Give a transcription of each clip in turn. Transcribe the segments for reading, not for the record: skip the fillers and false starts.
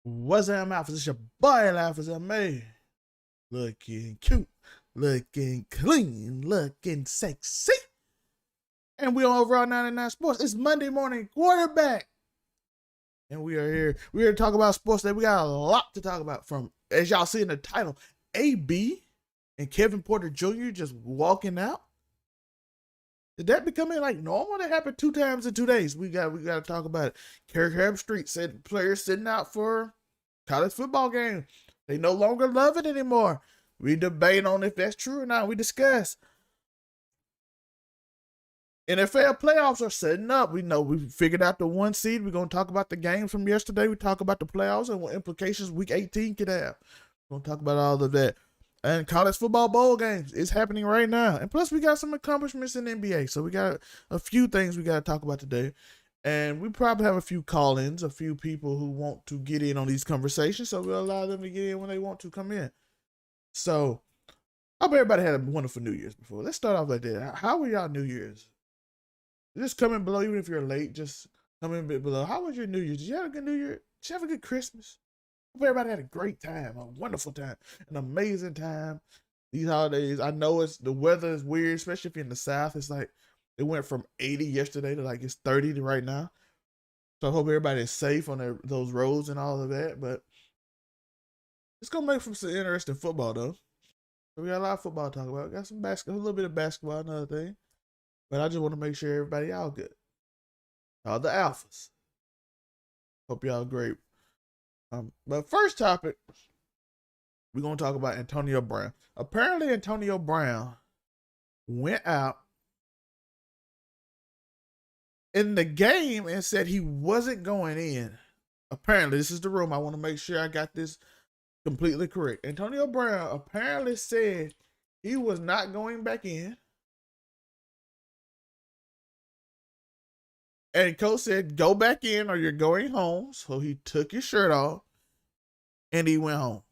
What's up, Alphas? It's your boy, Alphas MA. Looking cute, looking clean, looking sexy. And we on Overall 99 Sports. It's Monday morning quarterback. And we are here. We're here to talk about sports today. We got a lot to talk about from, as y'all see in the title, AB and Kevin Porter Jr. just walking out. Did that becoming like normal? That happened 2 times in 2 days. We got to talk about it. Kirk Herbstreit said players sitting out for college football game. They no longer love it anymore. We debate on if that's true or not. We discuss. NFL playoffs are setting up. We know we figured out the 1 seed. We're going to talk about the games from yesterday. We talk about the playoffs and what implications week 18 could have. We're going to talk about all of that. And college football bowl games is happening right now. And plus, we got some accomplishments in the NBA. So we got a few things we got to talk about today. And we probably have a few call-ins, a few people who want to get in on these conversations. So we'll allow them to get in when they want to come in. So I hope everybody had a wonderful New Year's before. Let's start off like that. How were y'all New Year's? Just comment below, even if you're late, just comment a bit below. How was your New Year's? Did you have a good New Year? Did you have a good Christmas? Hope everybody had a great time, a wonderful time, an amazing time. These holidays, I know the weather is weird, especially if you're in the South. It's like it went from 80 yesterday to like it's 30 right now. So I hope everybody is safe on those roads and all of that. But it's gonna make for some interesting football though. So we got a lot of football to talk about. Got some basketball, a little bit of basketball, another thing. But I just want to make sure everybody all good. All the alphas. Hope y'all great. But first topic, we're going to talk about Antonio Brown. Apparently, Antonio Brown went out in the game and said he wasn't going in. Apparently, this is the room. I want to make sure I got this completely correct. Antonio Brown apparently said he was not going back in. And coach said, go back in or you're going home. So he took his shirt off and he went home.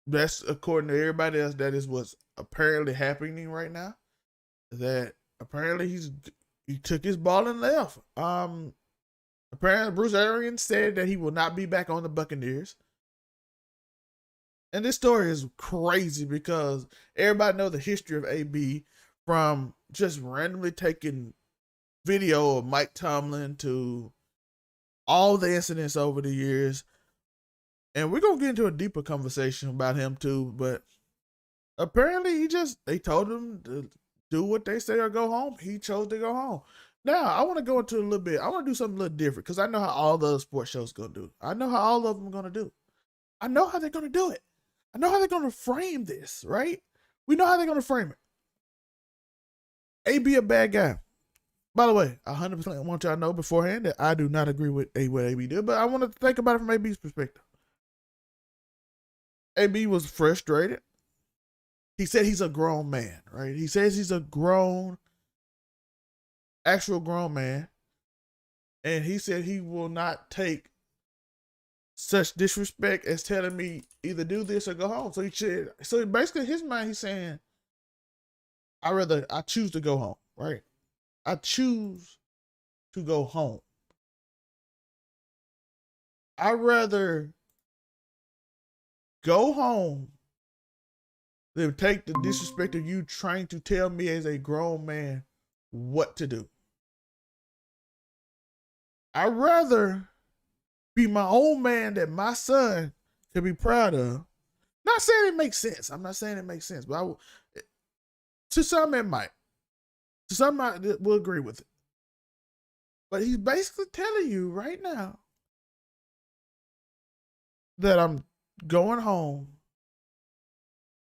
That's according to everybody else. That is what's apparently happening right now. That apparently he took his ball and left. Apparently Bruce Arians said that he will not be back on the Buccaneers. And this story is crazy because everybody knows the history of AB from just randomly taking video of Mike Tomlin to all the incidents over the years. And we're going to get into a deeper conversation about him too. But apparently they told him to do what they say or go home. He chose to go home. Now, I want to go into a little bit. I want to do something a little different because I know how all the other sports shows going to do. I know how all of them are going to do. I know how they're going to do it. I know how they're going to frame this, right? We know how they're going to frame it. AB a bad guy. By the way, 100% want y'all to know beforehand that I do not agree with what AB did, but I want to think about it from AB's perspective. AB was frustrated. He said he's a grown man, right? He says he's a actual grown man. And he said he will not take such disrespect as telling me either do this or go home. So basically in his mind, he's saying, I choose to go home, right? I choose to go home. I'd rather go home than take the disrespect of you trying to tell me as a grown man what to do. I'd rather be my own man that my son can be proud of. Not saying it makes sense. I'm not saying it makes sense, but to some it might. To some I will agree with it. But he's basically telling you right now that I'm going home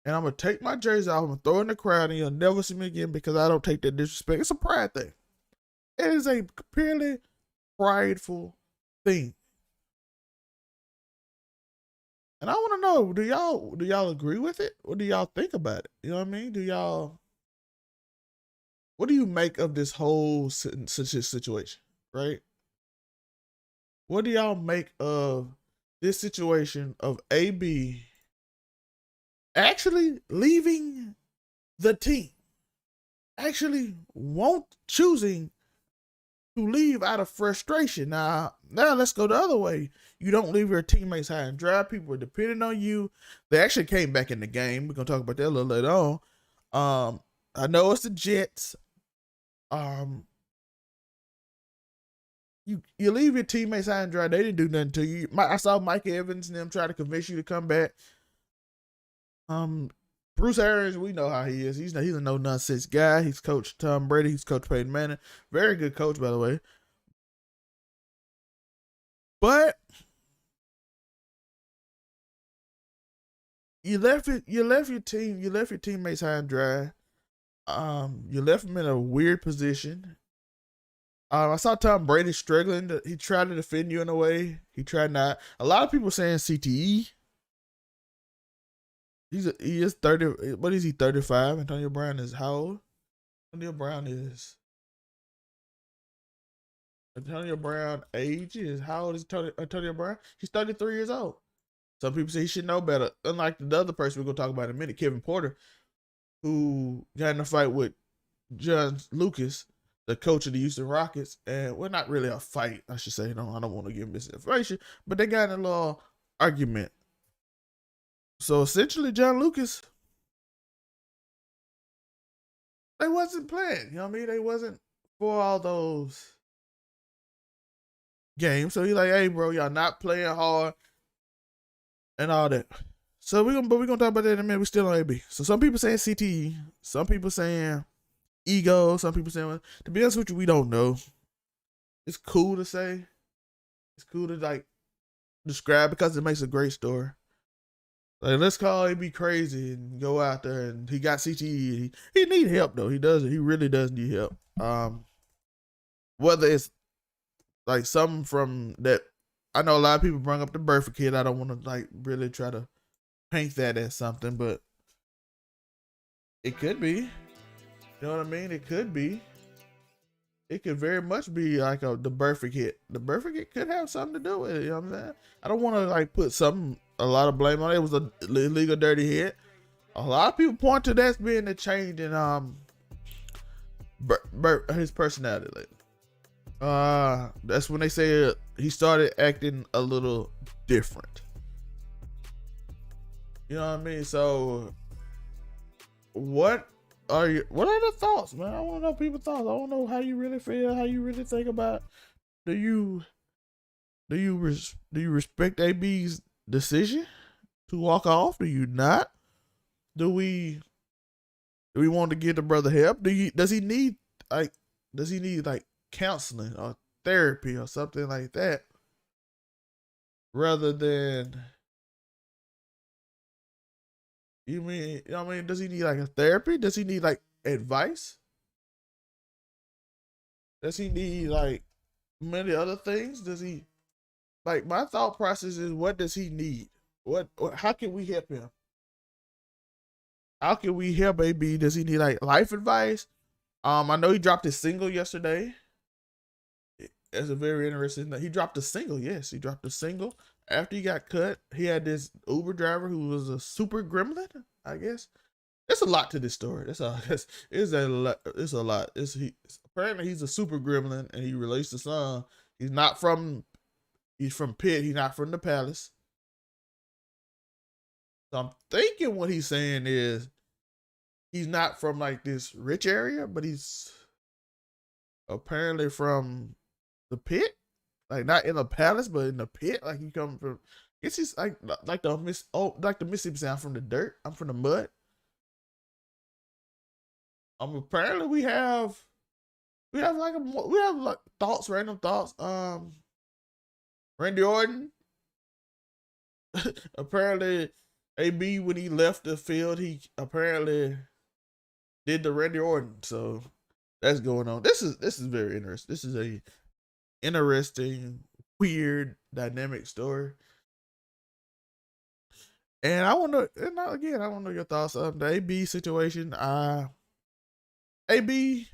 and I'm going to take my jersey off, I'm going to throw it in the crowd, and you'll never see me again because I don't take that disrespect. It's a pride thing. It is a purely prideful thing. And I want to know, do y'all agree with it? What do y'all think about it? You know what I mean? What do you make of this whole situation, right? What do y'all make of this situation of AB actually leaving the team? Actually choosing to leave out of frustration. Now let's go the other way. You don't leave your teammates high and dry. People are depending on you. They actually came back in the game. We're gonna talk about that a little later on. I know it's the Jets. You leave your teammates high and dry. They didn't do nothing to you. I saw Mike Evans and them try to convince you to come back. Bruce Arians, we know how he is. He's a no nonsense guy. He's coached Tom Brady. He's coached Peyton Manning. Very good coach, by the way. But you left your teammates high and dry. You left them in a weird position. I saw Tom Brady struggling. He tried to defend you in a way. He tried not. A lot of people saying CTE. He is 30. What is he? 35. Antonio Brown is how old? Antonio Brown age is how old is Antonio Brown? He's 33 years old. Some people say he should know better. Unlike the other person we're gonna talk about in a minute, Kevin Porter, who got in a fight with John Lucas, the coach of the Houston Rockets, and well, not really a fight, I should say. No, I don't want to give misinformation, but they got in a little argument. So essentially, John Lucas, they wasn't playing. You know what I mean? They wasn't for all those games. So he's like, "Hey, bro, y'all not playing hard and all that." So we're gonna talk about that in a minute. We still on AB. So some people saying CTE, some people saying ego, some people saying. To be honest with you, we don't know. It's cool to say. It's cool to like describe because it makes a great story. Like, let's call AB crazy and go out there and he got CTE. He need help though. He does. He really does need help. Whether it's like something from that, I know a lot of people bring up the birth kid. I don't want to like really try to paint that as something, but it could be. You know what I mean? It could be. It could very much be like the birth kit. The birth kit could have something to do with it. You know what I'm saying? I don't want to like put a lot of blame on it. It was a illegal dirty hit. A lot of people point to that being the change in his personality. That's when they say he started acting a little different. You know what I mean? So what are the thoughts, man? I want to know people's thoughts. I want to know how you really feel, how you really think about. Do you respect AB's decision to walk off? Do you not? Do we want to give the brother help? Does he need counseling or therapy or something like that? Rather than, you know what I mean? Does he need like a therapy? Does he need like advice? Does he need like many other things? Does he, like, my thought process is, what does he need? How can we help him? How can we help AB? Does he need like life advice? I know he dropped his single yesterday. That's a very interesting thing. He dropped a single. Yes, he dropped a single. After he got cut, he had this Uber driver who was a super gremlin, I guess. There's a lot to this story. It's a lot. Apparently he's a super gremlin and he released a song. He's from Pitt. He's not from the Palace. So I'm thinking what he's saying is he's not from like this rich area, but he's apparently from the Pit. Like not in the Palace, but in the Pit. Like he come from, I guess he's like the Mississippi sound, from the dirt. I'm from the mud. Apparently we have like thoughts, random thoughts. Randy Orton. Apparently, AB, when he left the field, he apparently did the Randy Orton. So that's going on. This is very interesting. This is a interesting, weird, dynamic story. And I want to, I want to know your thoughts on the AB situation. AB,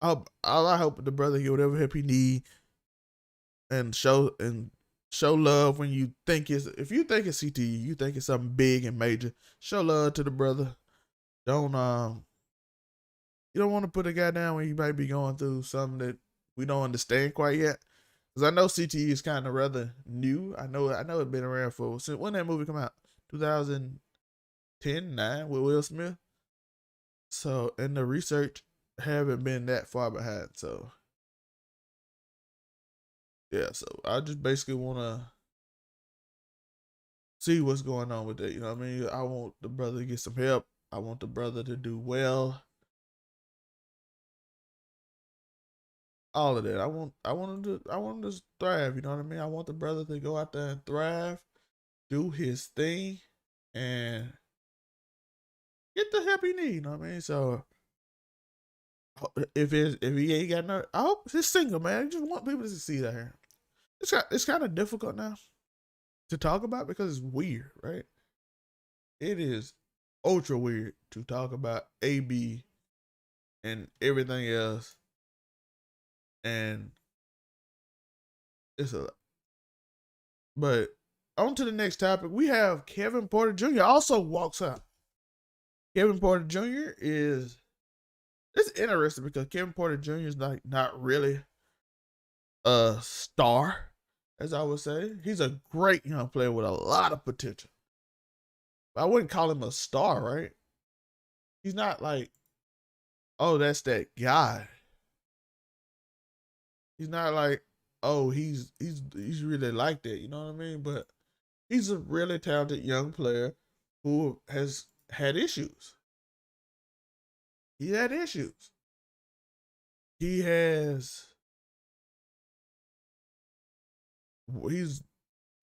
I hope the brother get whatever help he need, and show love when you think if you think it's CTE, you think it's something big and major. Show love to the brother. Don't don't want to put a guy down when he might be going through something that we don't understand quite yet. Because I know CTE is kind of rather new. I know it's been around for since when that movie come out, 2010, 9 with Will Smith. So and the research haven't been that far behind. So yeah, so I just basically want to see what's going on with it. You know what I mean? I want the brother to get some help. I want the brother to do well. All of that. I want him to thrive. You know what I mean? I want the brother to go out there and thrive, do his thing, and get the help he need. You know what I mean? So if he ain't got no, I hope he's single, man. I just want people to succeed out here. It's kind of difficult now to talk about because it's weird, right? It is ultra weird to talk about AB and everything else, and it's a. But on to the next topic. We have Kevin Porter Jr. also walks out. Kevin Porter Jr. it's interesting because Kevin Porter Jr. is not really a star, as I would say. He's a great young player with a lot of potential. I wouldn't call him a star, right? He's not like, oh, that's that guy. He's not like, oh, he's really like that, you know what I mean? But he's a really talented young player who has had issues. He had issues. He's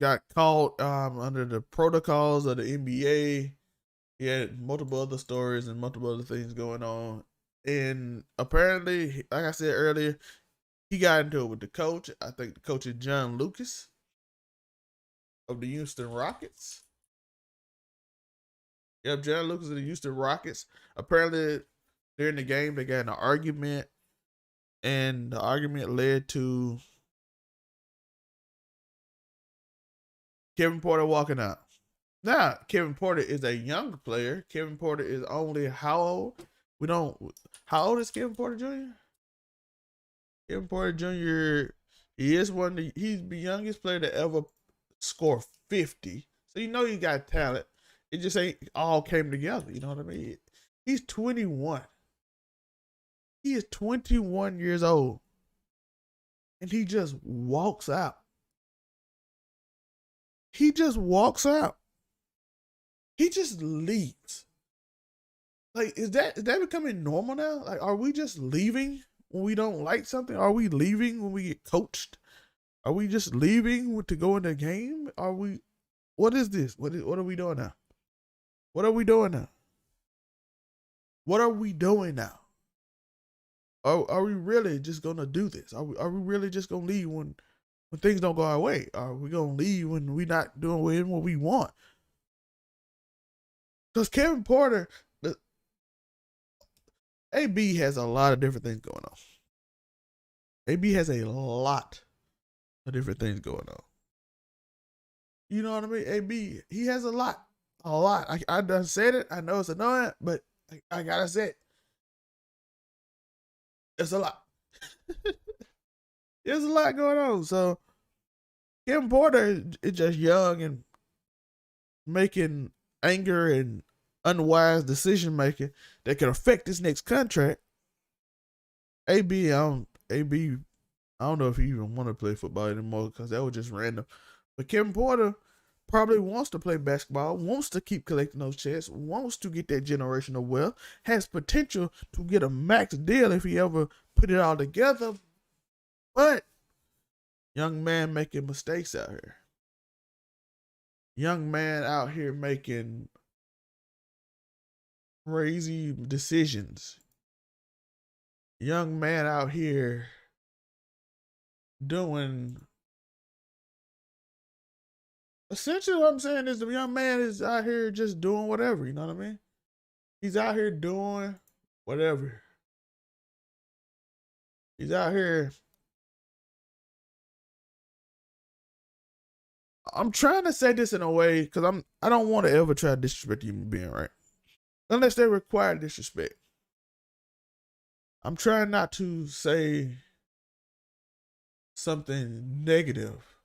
got caught under the protocols of the NBA. He had multiple other stories and multiple other things going on. And apparently, like I said earlier, he got into it with the coach. I think the coach is John Lucas of the Houston Rockets. Yep, John Lucas of the Houston Rockets. Apparently, during the game, they got in an argument, and the argument led to Kevin Porter walking out. Now, Kevin Porter is a young player. Kevin Porter is only how old? How old is Kevin Porter Jr.? Kevin Porter Jr. He's the youngest player to ever score 50. So you know you got talent. It just ain't all came together. You know what I mean? He's 21. He is 21 years old. And he just walks out. He just walks out. He just leaves. Like, is that becoming normal now? Like, are we just leaving when we don't like something? Are we leaving when we get coached? Are we just leaving to go in the game? What is this? What are we doing now? What are we doing now? What are we doing now? Are we really just gonna do this? Are we really just gonna leave when things don't go our way? Are we gonna leave when we're not doing what we want? Because Kevin Porter, AB has a lot of different things going on. AB has a lot of different things going on. You know what I mean? AB, he has a lot. I done said it. I know it's annoying, but I gotta say it. It's a lot. There's a lot going on. So Kevin Porter is just young and making anger and unwise decision making that could affect his next contract. AB, I don't know if he even want to play football anymore because that was just random. But Kevin Porter probably wants to play basketball, wants to keep collecting those checks, wants to get that generational wealth, has potential to get a max deal if he ever put it all together. But young man making mistakes out here. Young man out here making crazy decisions. Young man out here doing. Essentially, what I'm saying is the young man is out here just doing whatever. You know what I mean? He's out here doing whatever. He's out here. I'm trying to say this in a way because I don't want to ever try to disrespect a human being, right? Unless they require disrespect. I'm trying not to say something negative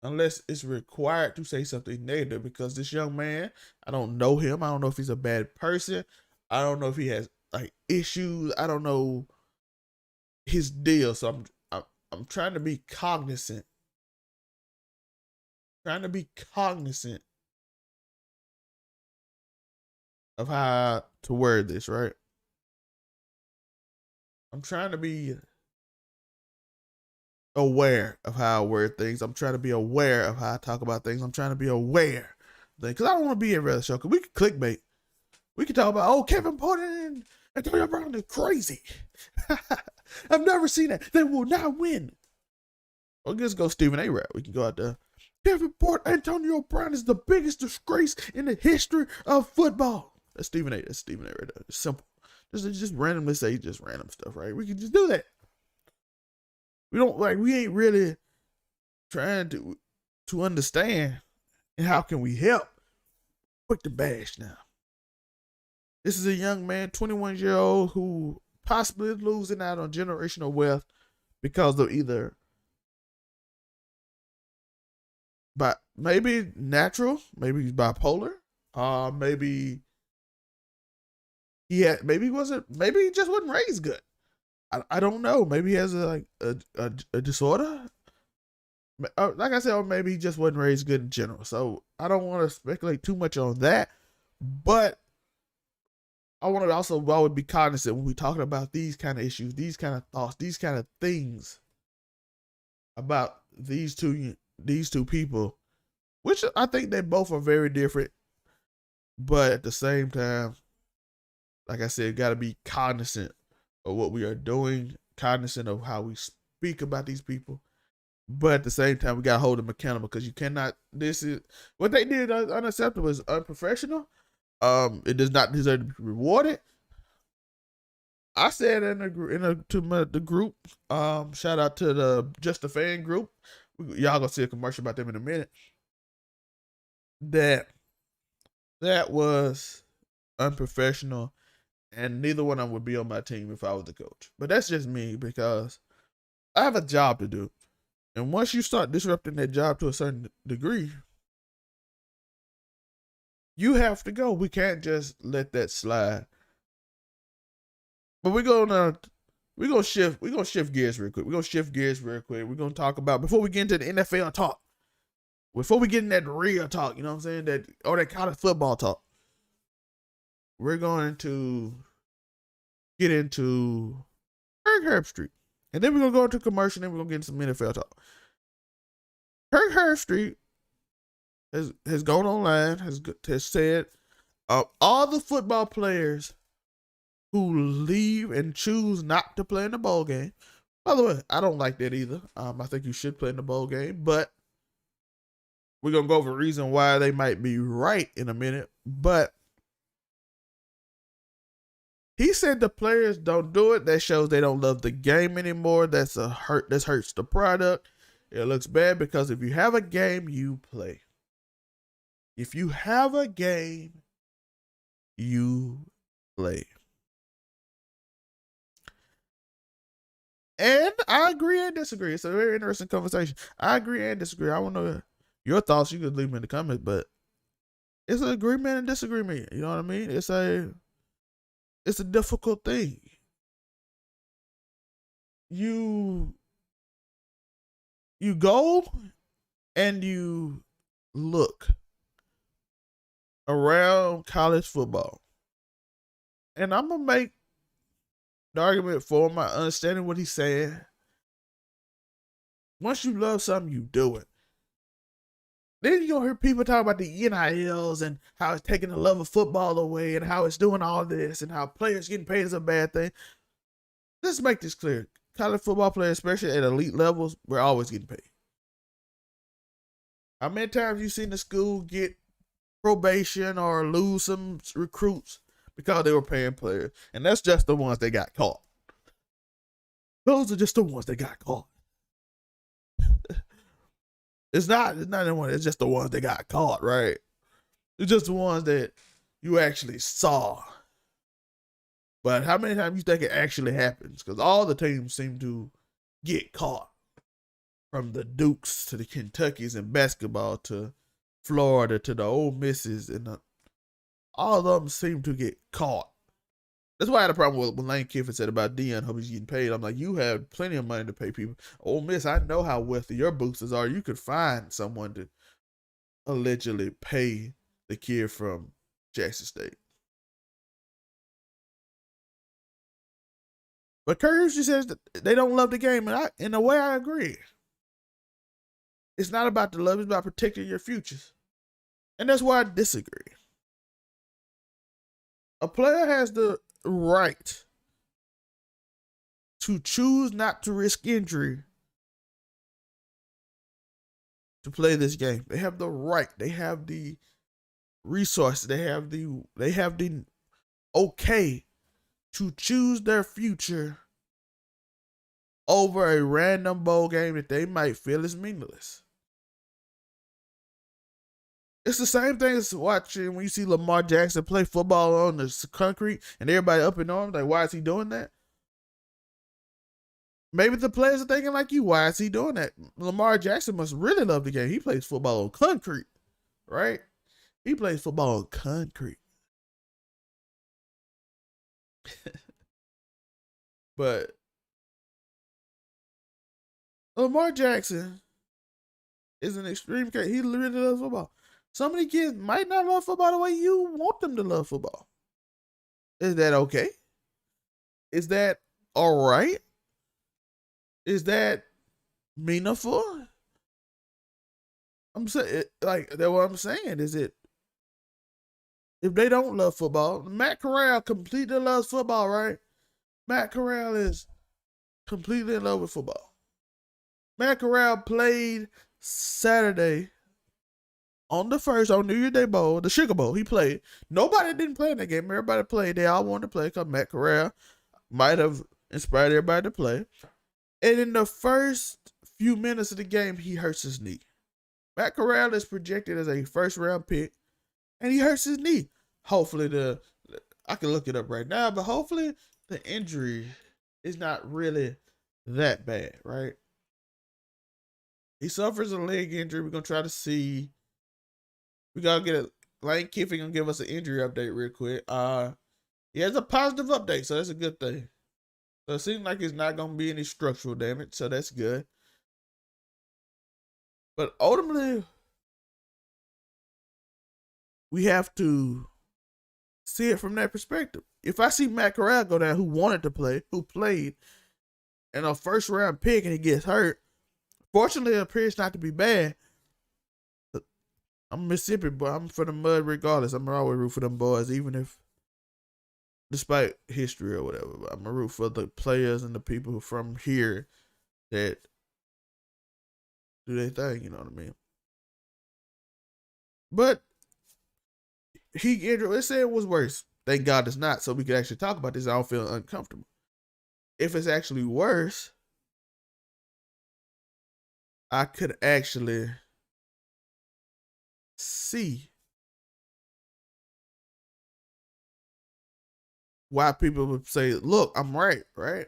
unless it's required to say something negative, because this young man, I don't know him. I don't know if he's a bad person. I don't know if he has like issues. I don't know his deal. So I'm trying to be cognizant. Trying to be cognizant of how to word this, right? I'm trying to be aware of how I word things. I'm trying to be aware of how I talk about things. I'm trying to be aware. Because I don't want to be in the show. Because we can clickbait. We can talk about, oh, Kevin Porter and Antonio Brown is crazy. I've never seen that. They will not win. Well, let's go Stephen A. route. We can go out there. Kevin Porter, Antonio Brown is the biggest disgrace in the history of football. That's Stephen A. That's Stephen A. right there. It's simple. Just randomly say just random stuff, right? We can just do that. We ain't really trying to understand, and how can we help? Quick to bash now. This is a young man, 21-year-old, who possibly losing out on generational wealth because of either maybe natural, maybe he's bipolar, maybe he just wasn't raised good. I don't know. Maybe he has a disorder. Like I said, or maybe he just wasn't raised good in general. So I don't want to speculate too much on that. But I want to also always be cognizant when we're talking about these kind of issues, these kind of thoughts, these kind of things about these two people, which I think they both are very different. But at the same time, like I said, got to be cognizant of what we are doing, cognizant of how we speak about these people. But at the same time, we got to hold them accountable, because you cannot, this is, what they did unacceptable, is unprofessional. It does not deserve to be rewarded. I said to the group, shout out to the Just a Fan group. Y'all gonna see a commercial about them in a minute. That was unprofessional, and neither one of them would be on my team if I was the coach. But that's just me, because I have a job to do. And once you start disrupting that job to a certain degree, you have to go. We can't just let that slide. But we're gonna shift gears real quick. We're gonna talk about, before we get into the NFL talk, before we get in that real talk, you know what I'm saying? That college football talk. We're going to get into Kirk Herbstreit. And then we're going to go into commercial, and then we're going to get into some NFL talk. Kirk Herbstreit has gone online, has said all the football players who leave and choose not to play in the bowl game. By the way, I don't like that either. I think you should play in the bowl game, but we're going to go over the reason why they might be right in a minute. But he said the players don't do it. That shows they don't love the game anymore. That hurts the product. It looks bad, because if you have a game, you play. If you have a game, you play. And I agree and disagree. It's a very interesting conversation. I agree and disagree. I want to know your thoughts. You could leave them in the comments, but it's an agreement and disagreement. You know what I mean? It's a difficult thing. You go and you look around college football, and I'm gonna make the argument for my understanding what he's saying. Once you love something, you do it. Then you're going to hear people talk about the NILs and how it's taking the love of football away, and how it's doing all this, and how players getting paid is a bad thing. Let's make this clear. College football players, especially at elite levels, we're always getting paid. How many times you seen the school get probation or lose some recruits because they were paying players? And that's just the ones that got caught. Those are just the ones that got caught. It's not anyone. It's just the ones that got caught, right? It's just the ones that you actually saw. But how many times you think it actually happens? Because all the teams seem to get caught. From the Dukes to the Kentuckys in basketball to Florida to the Ole Misses, and all of them seem to get caught. That's why I had a problem with when Lane Kiffin said about Deion, hope he's getting paid. I'm like, you have plenty of money to pay people. Ole Miss, I know how wealthy your boosters are. You could find someone to allegedly pay the kid from Jackson State. But Kirk Herbstreit says that they don't love the game, and in a way I agree. It's not about the love, it's about protecting your futures. And that's why I disagree. A player has the right to choose not to risk injury to play this game. They have the right. They have the resources. They have the okay to choose their future over a random bowl game that they might feel is meaningless. It's the same thing as watching when you see Lamar Jackson play football on the concrete and everybody up in arms. Like, why is he doing that? Maybe the players are thinking like you, why is he doing that? Lamar Jackson must really love the game. He plays football on concrete, right? He plays football on concrete. But Lamar Jackson is an extreme case. He really loves football. Some of the kids might not love football the way you want them to love football. Is that okay? Is that all right? Is that meaningful? I'm saying, like, that's what I'm saying. Is it, if they don't love football, Matt Corral completely loves football, right? Matt Corral is completely in love with football. Matt Corral played Saturday on New Year's Day Bowl, the Sugar Bowl. He played. Nobody didn't play in that game. Everybody played. They all wanted to play because Matt Corral might have inspired everybody to play. And in the first few minutes of the game, he hurts his knee. Matt Corral is projected as a first-round pick, and he hurts his knee. Hopefully I can look it up right now, but hopefully the injury is not really that bad, right? He suffers a leg injury. We're going to try to see. We got to get Lane Kiffin going to give us an injury update real quick. He has a positive update, so that's a good thing. So it seems like it's not going to be any structural damage, so that's good. But ultimately, we have to see it from that perspective. If I see Matt Corral go down, who wanted to play, who played, and a first-round pick, and he gets hurt, fortunately, it appears not to be bad. I'm Mississippi, but I'm for the mud regardless. I'm always root for them boys, even if, despite history or whatever. But I'm a root for the players and the people from here that do their thing, you know what I mean? But he injured. Let's say it was worse. Thank God it's not, so we can actually talk about this. I don't feel uncomfortable. If it's actually worse, I could actually see why people would say, look, I'm right, right?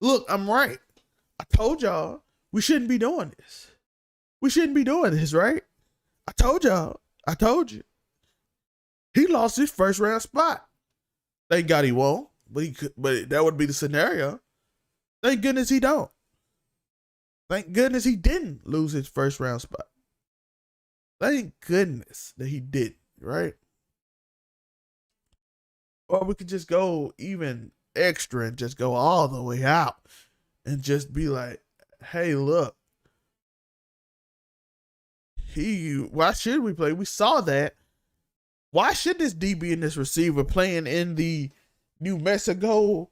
Look, I'm right. I told y'all we shouldn't be doing this. We shouldn't be doing this, right? I told y'all. I told you. He lost his first round spot. Thank God he won't, but that would be the scenario. Thank goodness he don't. Thank goodness he didn't lose his first round spot. Thank goodness that he did, right? Or we could just go even extra and just go all the way out and just be like, hey, look, why should we play? We saw that. Why should this DB and this receiver playing in the New Mexico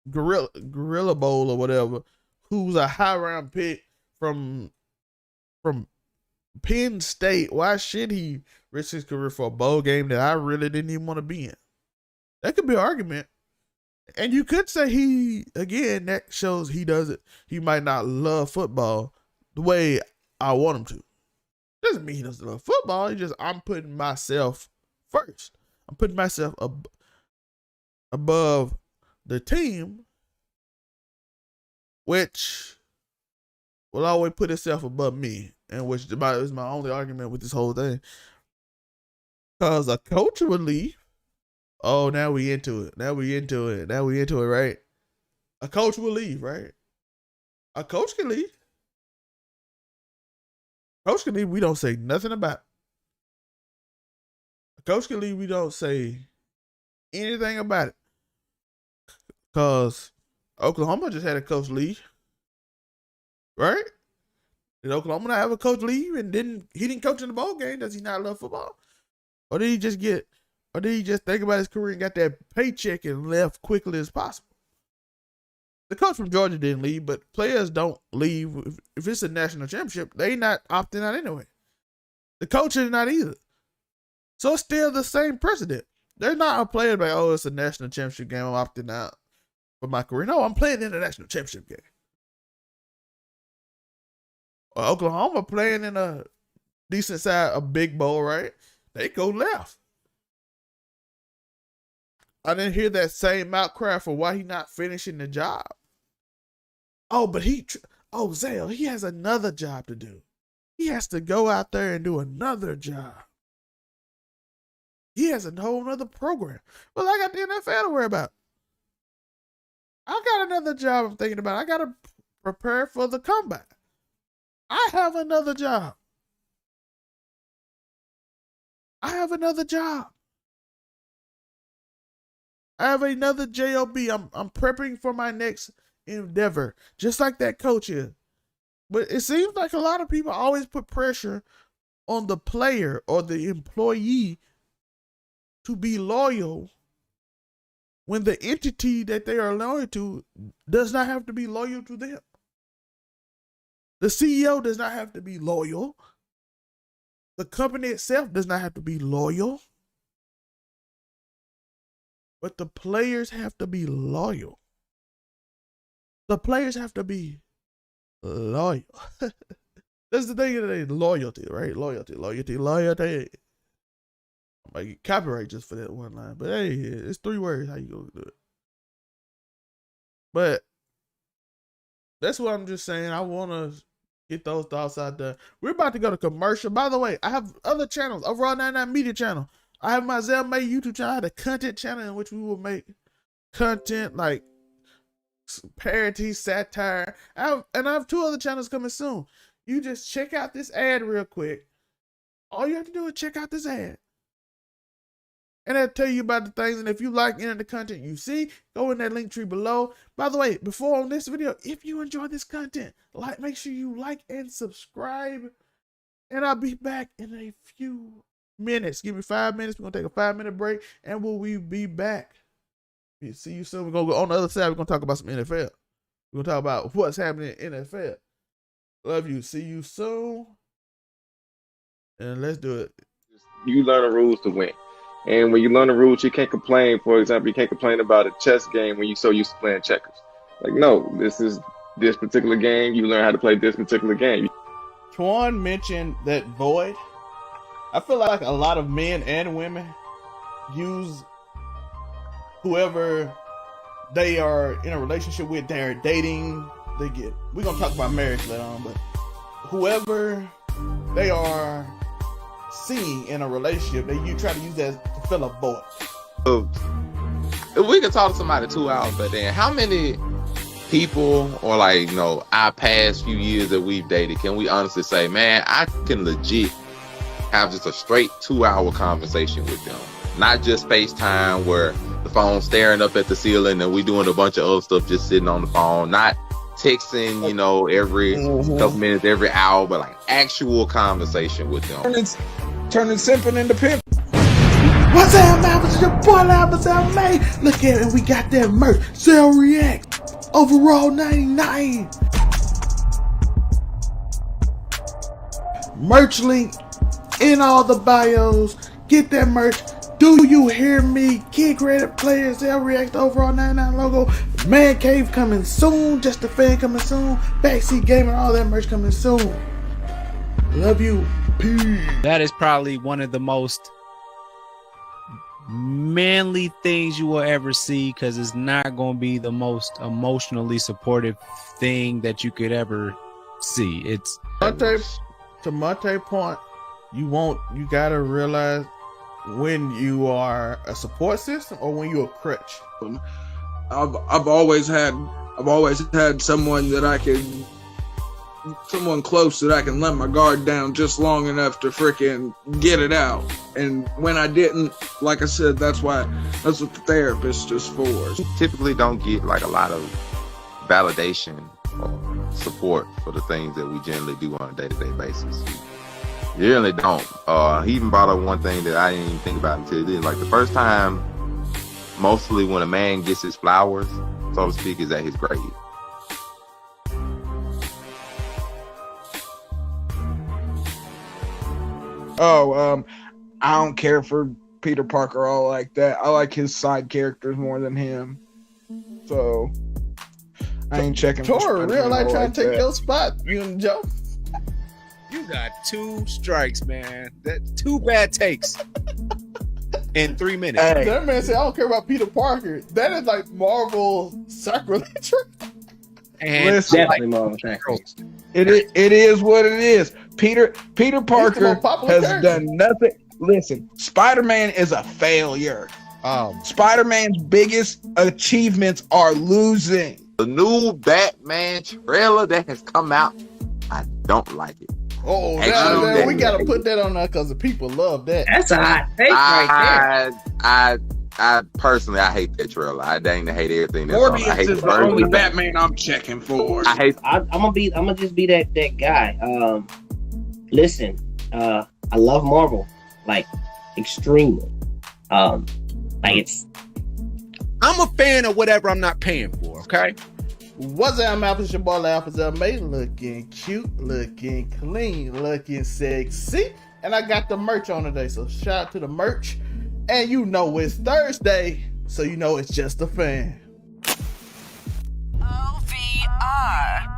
Gorilla Bowl or whatever, who's a high round pick from Penn State, why should he risk his career for a bowl game that I really didn't even want to be in? That could be an argument. And you could say that shows he might not love football the way I want him to. Doesn't mean he doesn't love football. I'm putting myself first. I'm putting myself above the team, which will always put itself above me, and which is my only argument with this whole thing. Because a coach would leave. Oh, now we into it, right? A coach will leave, right? A coach can leave. Coach can leave, we don't say nothing about it. A coach can leave, we don't say anything about it. Because Oklahoma just had a coach leave. Right? Did Oklahoma not have a coach leave and he didn't coach in the bowl game? Does he not love football? Or did he just think about his career and got that paycheck and left quickly as possible? The coach from Georgia didn't leave, but players don't leave. If it's a national championship, they not opting out anyway. The coach is not either. So it's still the same precedent. They're not a player like, oh, it's a national championship game, I'm opting out for my career. No, I'm playing in the national championship game. Or Oklahoma playing in a decent side, a big bowl, right? They go left. I didn't hear that same outcry for why he not finishing the job. Oh, but Zale, he has another job to do. He has to go out there and do another job. He has a whole nother program. Well, I got the NFL to worry about. I got another job I'm thinking about. I got to prepare for the comeback. I have another job. I have another job. I'm prepping for my next endeavor, just like that coach is. But it seems like a lot of people always put pressure on the player or the employee to be loyal when the entity that they are loyal to does not have to be loyal to them. The CEO does not have to be loyal. The company itself does not have to be loyal. But the players have to be loyal. The players have to be loyal. That's the thing today, loyalty, right? Loyalty. I might get copyright just for that one line. But hey, it's 3 words. How you gonna do it? But that's what I'm just saying. I want to get those thoughts out there. We're about to go to commercial. By the way, I have other channels. Overall 99 Media channel. I have my Zell May YouTube channel. I have a content channel in which we will make content like parody, satire. I have 2 other channels coming soon. You just check out this ad real quick. All you have to do is check out this ad. And I'll tell you about the things. And if you like any of the content you see, go in that link tree below. By the way, before on this video, if you enjoy this content, make sure you like and subscribe. And I'll be back in a few minutes. Give me 5 minutes. We're going to take a 5-minute break. And we'll be back. See you soon. We're going to go on the other side. We're going to talk about some NFL. We're going to talk about what's happening in NFL. Love you. See you soon. And let's do it. You learn the rules to win. And when you learn the rules, you can't complain. For example, you can't complain about a chess game when you're so used to playing checkers. Like, no, this is this particular game. You learn how to play this particular game. Twan mentioned that void. I feel like a lot of men and women use whoever they are in a relationship with, they're dating, we're going to talk about marriage later on, but whoever they are seeing in a relationship, you try to use that to fill a void. If we could talk to somebody 2 hours, but then how many people or our past few years that we've dated, can we honestly say, man, I can legit have just a straight 2-hour conversation with them? Not just FaceTime where the phone's staring up at the ceiling and we doing a bunch of other stuff just sitting on the phone. Not texting, every couple minutes, every hour, but like actual conversation with them. Turning simping into pimp. What's up, man? It's your boy, Lamelo, man. Look at it, we got that merch. Sell React. Overall 99. Merch link in all the bios. Get that merch. Do you hear me? Kid Creative Players, they'll react overall 99 logo. Man Cave coming soon. Just the Fan coming soon. Backseat Gamer, all that merch coming soon. Love you. Peace. That is probably one of the most manly things you will ever see, because it's not going to be the most emotionally supportive thing that you could ever see. It's to Monte's point, you gotta realize when you are a support system or when you're a crutch. I've always had someone close that I can let my guard down just long enough to freaking get it out. And when I didn't, like I said, that's what the therapist is for. Typically don't get like a lot of validation or support for the things that we generally do on a day-to-day basis. You really don't. He even brought up one thing that I didn't even think about until then. Like the first time, mostly when a man gets his flowers, so to speak, is at his grave. I don't care for Peter Parker all like that. I like his side characters more than him. So I ain't checking for Tor, Spider-Man real life all trying like to take that. your spot, you and Joe. You got 2 strikes, man. That 2 bad takes in 3 minutes. Hey. That man said, I don't care about Peter Parker. That is like Marvel sacrilege. And Listen, Definitely Marvel Sacrifice. It is what it is. Peter Parker most popular has character. done nothing. Listen, Spider-Man is a failure. Spider-Man's biggest achievements are losing. The new Batman trailer that has come out, I don't like it. Oh, Actually, man, we gotta put that on there because the people love that. That's a hot take right there. I personally, I hate that trailer. I dang to hate everything that's on. I Morbius hate is the the only version. Batman I'm checking for. I hate. I'm gonna just be that guy. Listen, I love Marvel, like extremely. Like I'm a fan of whatever I'm not paying for, okay? What's up, Malcolm? It's your boy, Alpha May, looking cute, looking clean, looking sexy. And I got the merch on today, so shout out to the merch. And you know it's Thursday, so you know it's just a fan. OVR.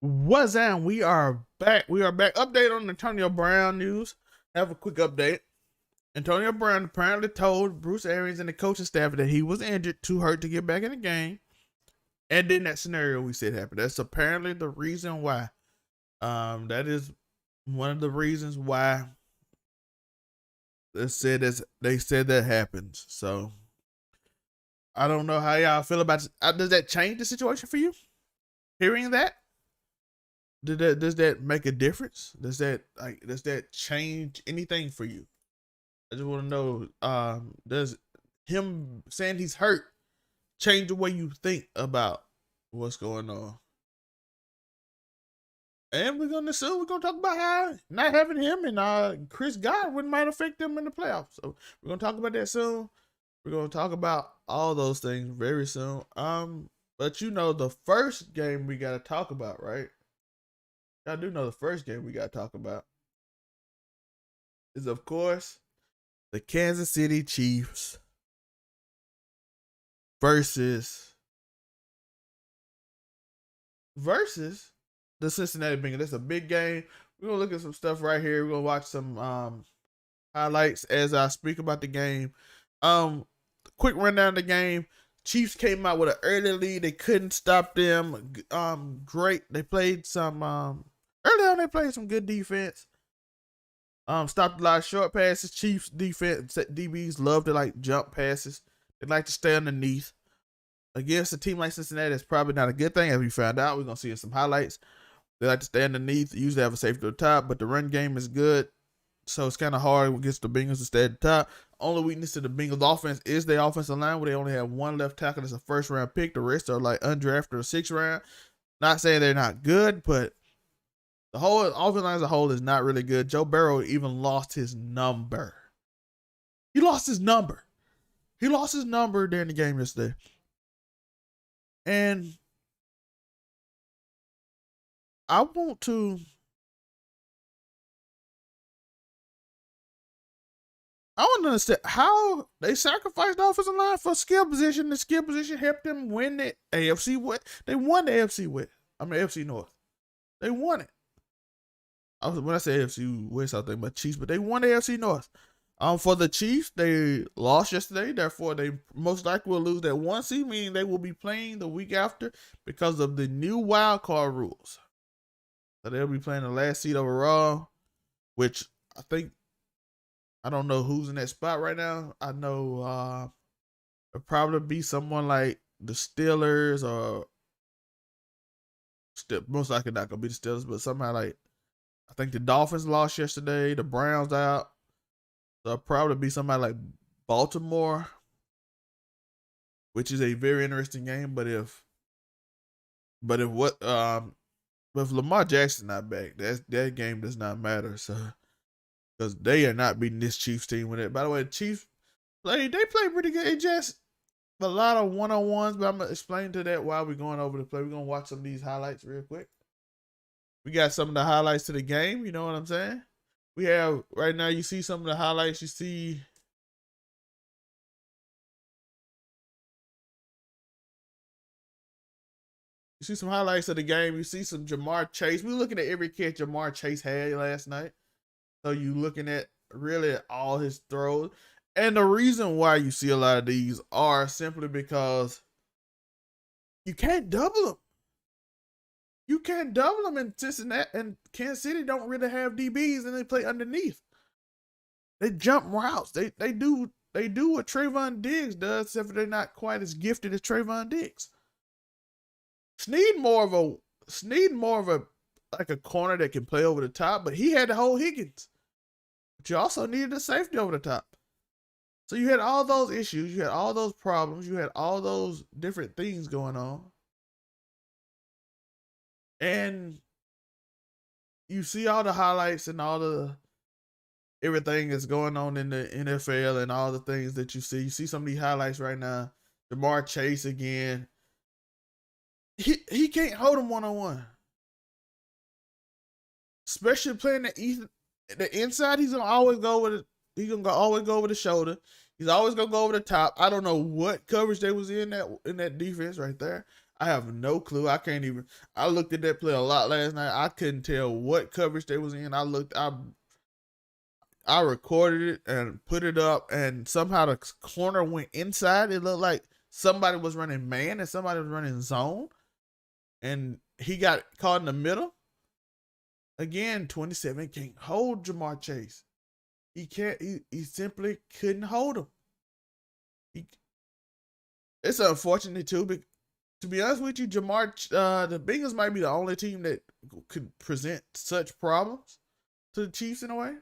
What's up? We are back. Update on Antonio Brown news. Have a quick update. Antonio Brown apparently told Bruce Arians and the coaching staff that he was injured, too hurt to get back in the game. And then that scenario we said happened. That's apparently the reason why. That is one of the reasons why they said that happens. So I don't know how y'all feel about it. Does that change the situation for you? Hearing that? Does that make a difference? Does that change anything for you? I just want to know, does him saying he's hurt change the way you think about what's going on? And we're gonna talk about how not having him and Chris Godwin might affect them in the playoffs. So we're gonna talk about that soon. We're gonna talk about all those things very soon. But you know the first game we gotta talk about, right? I do know the first game we gotta talk about is, of course, the Kansas City Chiefs versus the Cincinnati Bengals. That's a big game. We're gonna look at some stuff right here. We're gonna watch some highlights as I speak about the game. Quick rundown of the game. Chiefs came out with an early lead. They couldn't stop them. Great. They played some early on. They played some good defense. Stopped a lot of short passes. Chiefs defense DBs love to like jump passes. They like to stay underneath. Against a team like Cincinnati, it's probably not a good thing, as we found out. We're gonna see some highlights. They like to stay underneath. They usually have a safety to the top, but the run game is good. So it's kind of hard against the Bengals to stay at the top. Only weakness to the Bengals offense is their offensive line, where they only have one left tackle that's a first round pick. The rest are like undrafted or sixth round. Not saying they're not good, but the whole offensive line as a whole is not really good. Joe Burrow even lost his number. He lost his number. He lost his number during the game yesterday. And I want to understand how they sacrificed the offensive line for skill position. The skill position helped them win the AFC West. They won the AFC West. AFC North. They won it. When I say AFC West, I think about Chiefs, but they won the AFC North. For the Chiefs, they lost yesterday. Therefore, they most likely will lose that 1 seed, meaning they will be playing the week after because of the new wild card rules. So they'll be playing the last seed overall, which I don't know who's in that spot right now. I know it'll probably be someone like the Steelers, or most likely not going to be the Steelers, but somehow like, I think the Dolphins lost yesterday. The Browns out. So it'll probably be somebody like Baltimore, which is a very interesting game. But if Lamar Jackson not back, that game does not matter. So because they are not beating this Chiefs team with it. By the way, the Chiefs play pretty good. It just a lot of one-on-ones, but I'm gonna explain to that while we're going over the play. We're gonna watch some of these highlights real quick. We got some of the highlights to the game, you know what I'm saying? We have right now, you see some of the highlights, you see some highlights of the game. You see some Jamar Chase. We're looking at every catch Jamar Chase had last night. So you looking at really all his throws. And the reason why you see a lot of these are simply because you can't double them. You can't double them in Cincinnati, and Kansas City don't really have DBs, and they play underneath. They jump routes. They do what Trayvon Diggs does, except for they're not quite as gifted as Trayvon Diggs. Snead more of a like a corner that can play over the top, but he had to hold Higgins. But you also needed a safety over the top. So you had all those issues, you had all those problems, you had all those different things going on. And you see all the highlights and all the everything that's going on in the NFL and all the things that you see. You see some of these highlights right now. Jamar Chase again. He can't hold him one-on-one. Especially playing the inside, he's gonna always go with always go over the shoulder. He's always gonna go over the top. I don't know what coverage they was in that defense right there. I have no clue. I looked at that play a lot last night. I couldn't tell what coverage they was in. I recorded it and put it up, and somehow the corner went inside. It looked like somebody was running man and somebody was running zone, and he got caught in the middle. Again, 27 can't hold Jamar Chase. He can't. He simply couldn't hold him. It's unfortunate too, but to be honest with you, the Bengals might be the only team that could present such problems to the Chiefs in a way.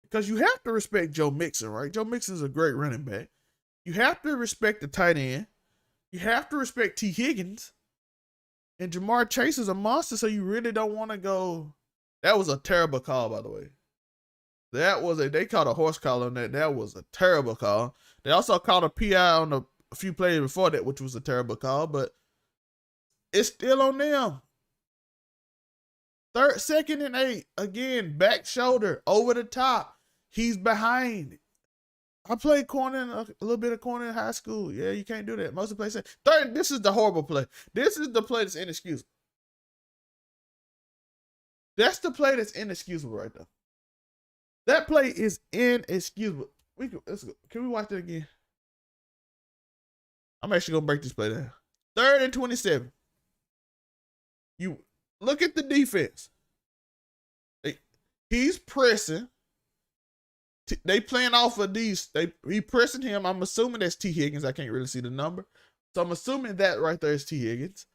Because you have to respect Joe Mixon, right? Joe Mixon is a great running back. You have to respect the tight end. You have to respect T. Higgins. And Jamar Chase is a monster, so you really don't want to go. That was a terrible call, by the way. They called a horse collar on that. That was a terrible call. They also called a PI on a few plays before that, which was a terrible call, but it's still on them. Second and 8. Again, back shoulder, over the top. He's behind. I played corner, a little bit of corner in high school. Yeah, you can't do that. Most of the plays say, third, this is the horrible play. This is the play that's inexcusable. That's the play that's inexcusable right there. That play is inexcusable. Can we watch that again? I'm actually gonna break this play down. 3rd and 27. You look at the defense. He's pressing. They playing off of these. He pressing him. I'm assuming that's T. Higgins. I can't really see the number, so I'm assuming that right there is T. Higgins.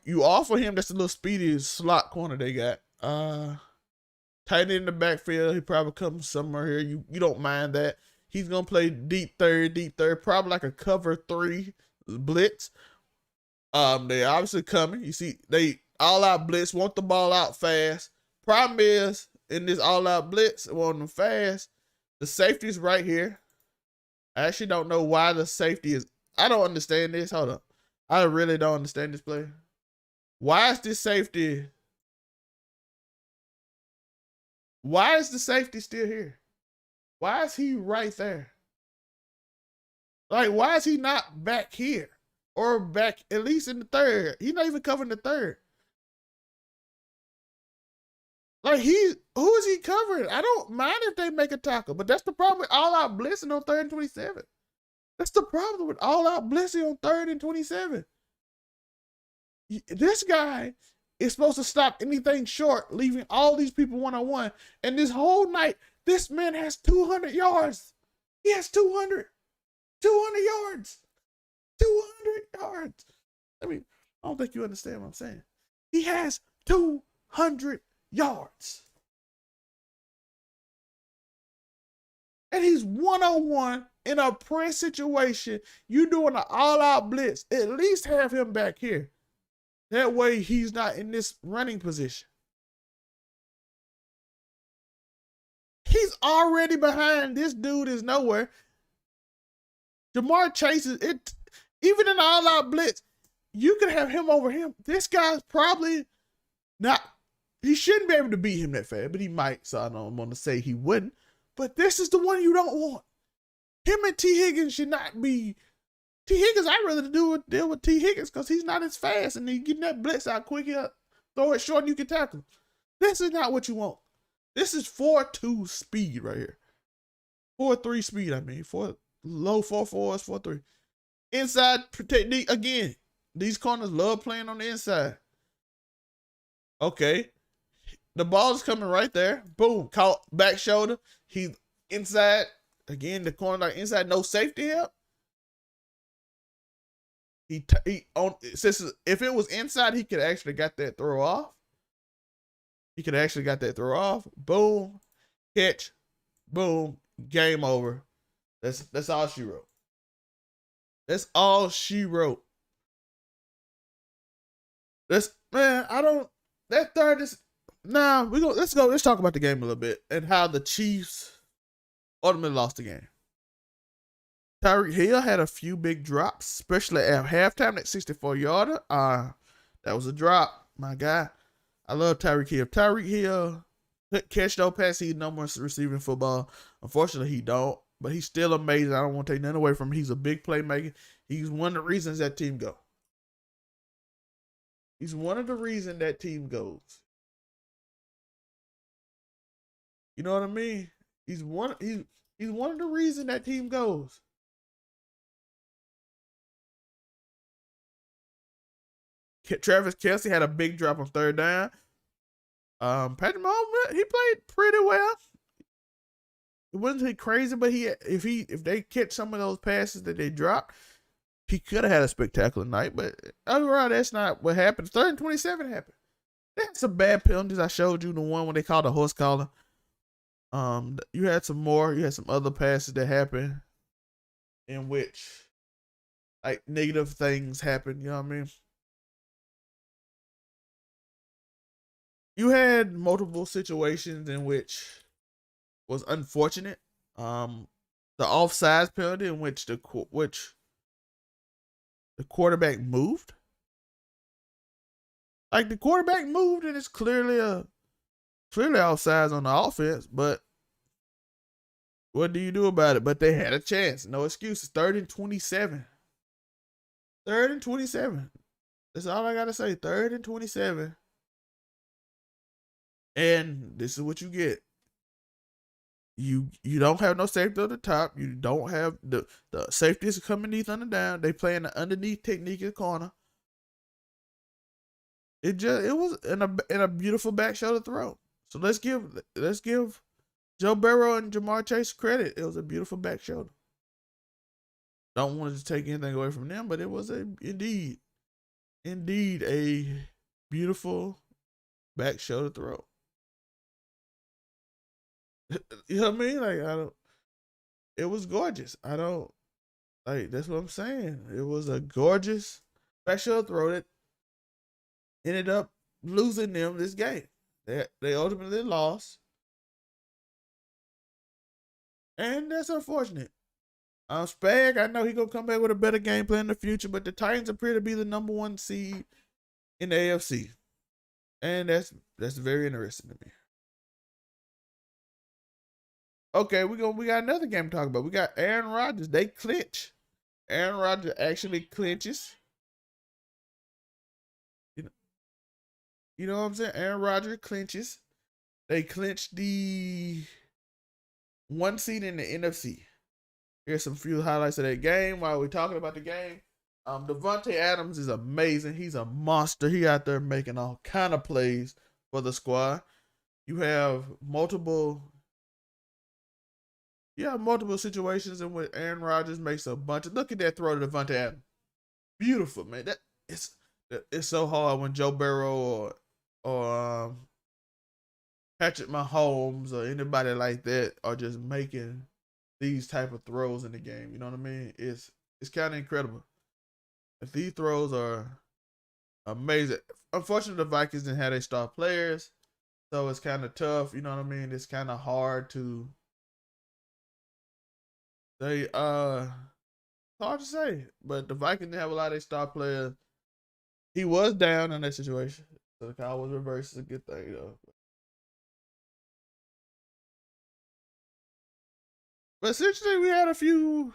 You offer him. That's a little speedy slot corner they got. Tight end in the backfield. He probably comes somewhere here. You don't mind that. He's gonna play deep third, probably like a cover 3 blitz. They obviously coming. You see, they all out blitz, want the ball out fast. Problem is, in this all out blitz, want them fast. The safety's right here. I actually don't know why the safety is. I don't understand this. Hold up. I really don't understand this play. Why is this safety? Why is the safety still here? Why is he right there? Like, why is he not back here? Or back at least in the 3rd? He's not even covering the 3rd. Like, who is he covering? I don't mind if they make a tackle, but that's the problem with all out blitzing on 3rd and 27. That's the problem with all out blitzing on 3rd and 27. This guy is supposed to stop anything short, leaving all these people one-on-one. And this whole night, this man has 200 yards. He has 200 yards. 200 yards. I mean, I don't think you understand what I'm saying. He has 200 yards. And he's one-on-one in a press situation. You doing an all-out blitz. At least have him back here. That way he's not in this running position. He's already behind. This dude is nowhere. Jamar Chase is it. Even in all-out blitz, you could have him over him. This guy's probably not. He shouldn't be able to beat him that fast, but he might. So I don't want to say he wouldn't. But this is the one you don't want. Him and T. Higgins should not be. T. Higgins, I'd rather deal with T. Higgins because he's not as fast and he's getting that blitz out quick. Throw it short and you can tackle him. This is not what you want. This is 4-2 speed right here. 4-3 speed, I mean. Low 4-4s, 4-3. Inside technique, again, these corners love playing on the inside. Okay. The ball is coming right there. Boom. Caught back shoulder. He's inside. Again, the corner like inside, no safety help. Since if it was inside, he could actually got that throw off. Boom. Catch. Boom. Game over. That's all she wrote. That's all she wrote. That third is let's talk about the game a little bit and how the Chiefs ultimately lost the game. Tyreek Hill had a few big drops, especially at halftime, that 64-yarder. That was a drop, my guy. I love Tyreek Hill. Tyreek Hill could catch no pass. He's no more receiving football. Unfortunately, he don't. But he's still amazing. I don't want to take nothing away from him. He's a big playmaker. He's one of the reasons that team go. He's one of the reasons that team goes. You know what I mean? He's one of the reasons that team goes. Travis Kelce had a big drop on 3rd down. Patrick Mahomes, he played pretty well. It wasn't crazy, but if they catch some of those passes that they dropped, he could have had a spectacular night. But overall, that's not what happened. 3rd and 27 happened. That's some bad penalties. I showed you the one when they called a horse collar. You had some more. You had some other passes that happened in which, like, negative things happened. You know what I mean? You had multiple situations in which was unfortunate. The offsides penalty in which the quarterback moved. Like, the quarterback moved and it's clearly offsides on the offense, but what do you do about it? But they had a chance. No excuses. 3rd and 27. 3rd and 27. That's all I gotta say. 3rd and 27. And this is what you get. You don't have no safety at the top. You don't have the safeties coming underneath on the down. They playing the underneath technique in the corner. It was in a beautiful back shoulder throw. So let's give Joe Burrow and Jamar Chase credit. It was a beautiful back shoulder. Don't want to take anything away from them, but it was indeed a beautiful back shoulder throw. You know what I mean? Like it was gorgeous. That's what I'm saying. It was a gorgeous back shoulder throw that ended up losing them this game. They ultimately lost. And that's unfortunate. Spag, I know he's going to come back with a better game plan in the future, but the Titans appear to be the number 1 seed in the AFC. And that's very interesting to me. Okay, we got another game to talk about. We got Aaron Rodgers. They clinch. Aaron Rodgers actually clinches. You know what I'm saying? Aaron Rodgers clinches. They clinch the 1 seed in the NFC. Here's some few highlights of that game while we're talking about the game. Davante Adams is amazing. He's a monster. He out there making all kind of plays for the squad. You have multiple situations in which Aaron Rodgers makes a bunch of. Look at that throw to Davante Adams. Beautiful, man. It's so hard when Joe Burrow or Patrick Mahomes or anybody like that are just making these type of throws in the game. You know what I mean? It's kind of incredible. If these throws are amazing. Unfortunately, the Vikings didn't have their star players, so it's kind of tough. You know what I mean? It's kind of hard to. Hard to say, but the Vikings didn't have a lot of their star players. He was down in that situation, so the Cowboys reverse is a good thing, though. But essentially, we had a few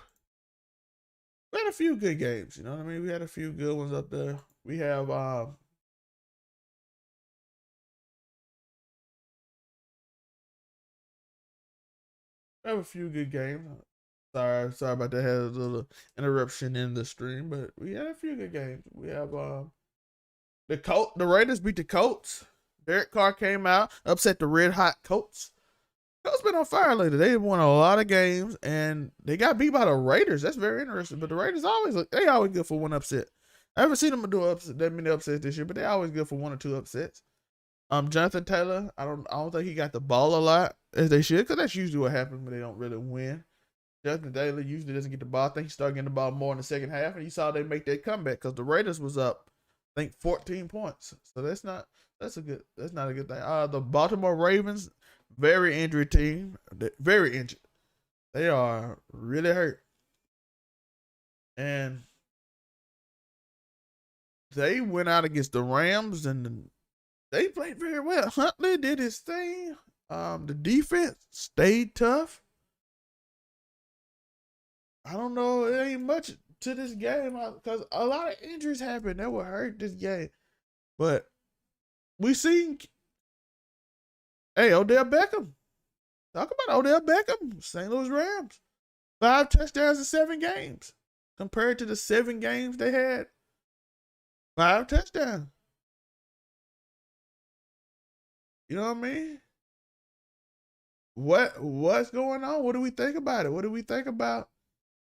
good games. You know what I mean? We had a few good ones up there. We have a few good games. Sorry about that. Had a little interruption in the stream, but we had a few good games. We have the Raiders beat the Colts. Derek Carr came out, upset the red hot Colts. Colts been on fire lately. They won a lot of games and they got beat by the Raiders. That's very interesting. But the Raiders always good for one upset. I haven't seen them do that many upsets this year, but they always good for 1 or 2 upsets. Jonathan Taylor, I don't think he got the ball a lot as they should, because that's usually what happens when they don't really win. Jonathan Taylor usually doesn't get the ball. I think he started getting the ball more in the second half, and you saw they make that comeback because the Raiders was up, I think, 14 points. So that's not a good thing. The Baltimore Ravens, very injured team, very injured. They are really hurt, and they went out against the Rams and they played very well. Huntley did his thing. The defense stayed tough. I don't know. It ain't much to this game because a lot of injuries happened that would hurt this game. But we seen, Odell Beckham. Talk about Odell Beckham, St. Louis Rams. 5 touchdowns in 7 games. Compared to the 7 games they had, 5 touchdowns. You know what I mean? What's going on? What do we think about it? What do we think about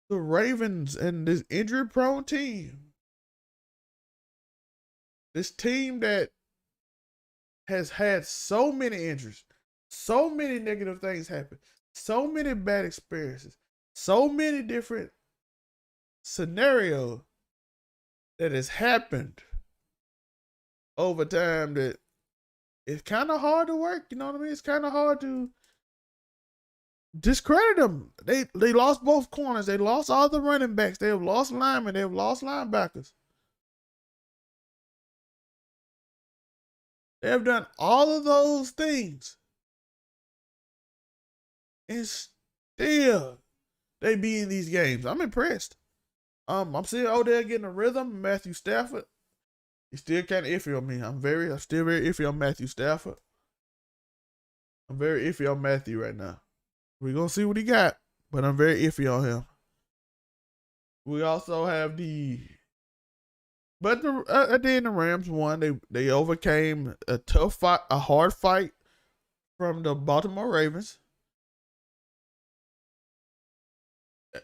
the Ravens and this injury-prone team? This team that has had so many injuries, so many negative things happen, so many bad experiences, so many different scenarios that has happened over time that it's kind of hard to work. You know what I mean? It's kind of hard to discredit them. They lost both corners. They lost all the running backs. They have lost linemen. They have lost linebackers. They have done all of those things. And still, they be in these games. I'm impressed. I'm seeing Odell getting a rhythm. Matthew Stafford, he's still kind of iffy on me. I'm still very iffy on Matthew Stafford. I'm very iffy on Matthew right now. We're going to see what he got, but I'm very iffy on him. We also have but at the end, the Rams won. They overcame a tough fight, a hard fight from the Baltimore Ravens.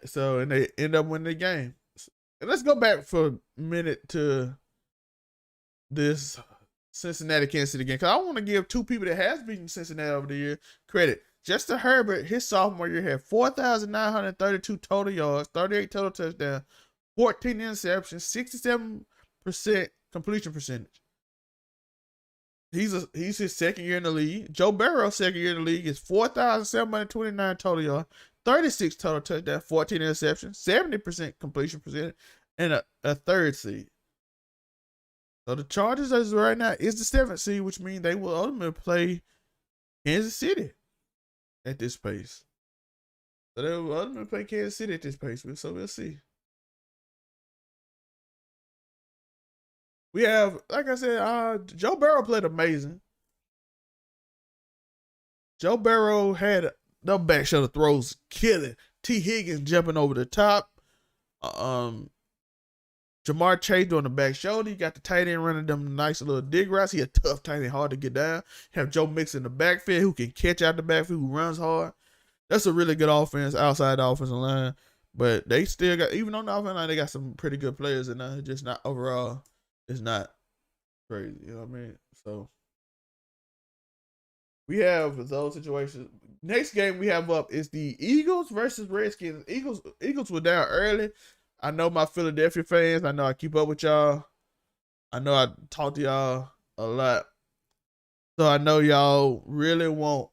So, and they end up winning the game. And let's go back for a minute to this Cincinnati Kansas City game, because I want to give two people that has beaten Cincinnati over the year credit. Justin Herbert, his sophomore year, had 4,932 total yards, 38 total touchdowns, 14 interceptions, 67% completion percentage. He's his second year in the league. Joe Burrow's second year in the league is 4,729 total yards, 36 total touchdowns, 14 interceptions, 70% completion percentage, and a third seed. So the Chargers, as right now, is the 7th seed, which means they will ultimately play Kansas City at this pace. So they will ultimately play Kansas City at this pace. So we'll see. We have, like I said, Joe Burrow played amazing. Joe Burrow had the back shoulder throws killing. T. Higgins jumping over the top. Jamar Chase doing the back shoulder. You got the tight end running them nice little dig routes. He a tough tight end, hard to get down. Have Joe Mixon in the backfield who can catch out the backfield, who runs hard. That's a really good offense outside the offensive line. But they still got, even on the offensive line, they got some pretty good players in there. Just not overall. It's not crazy. You know what I mean? So we have those situations. Next game we have up is the Eagles versus Redskins. Eagles were down early. I know my Philadelphia fans. I know I keep up with y'all. I know I talk to y'all a lot. So I know y'all really want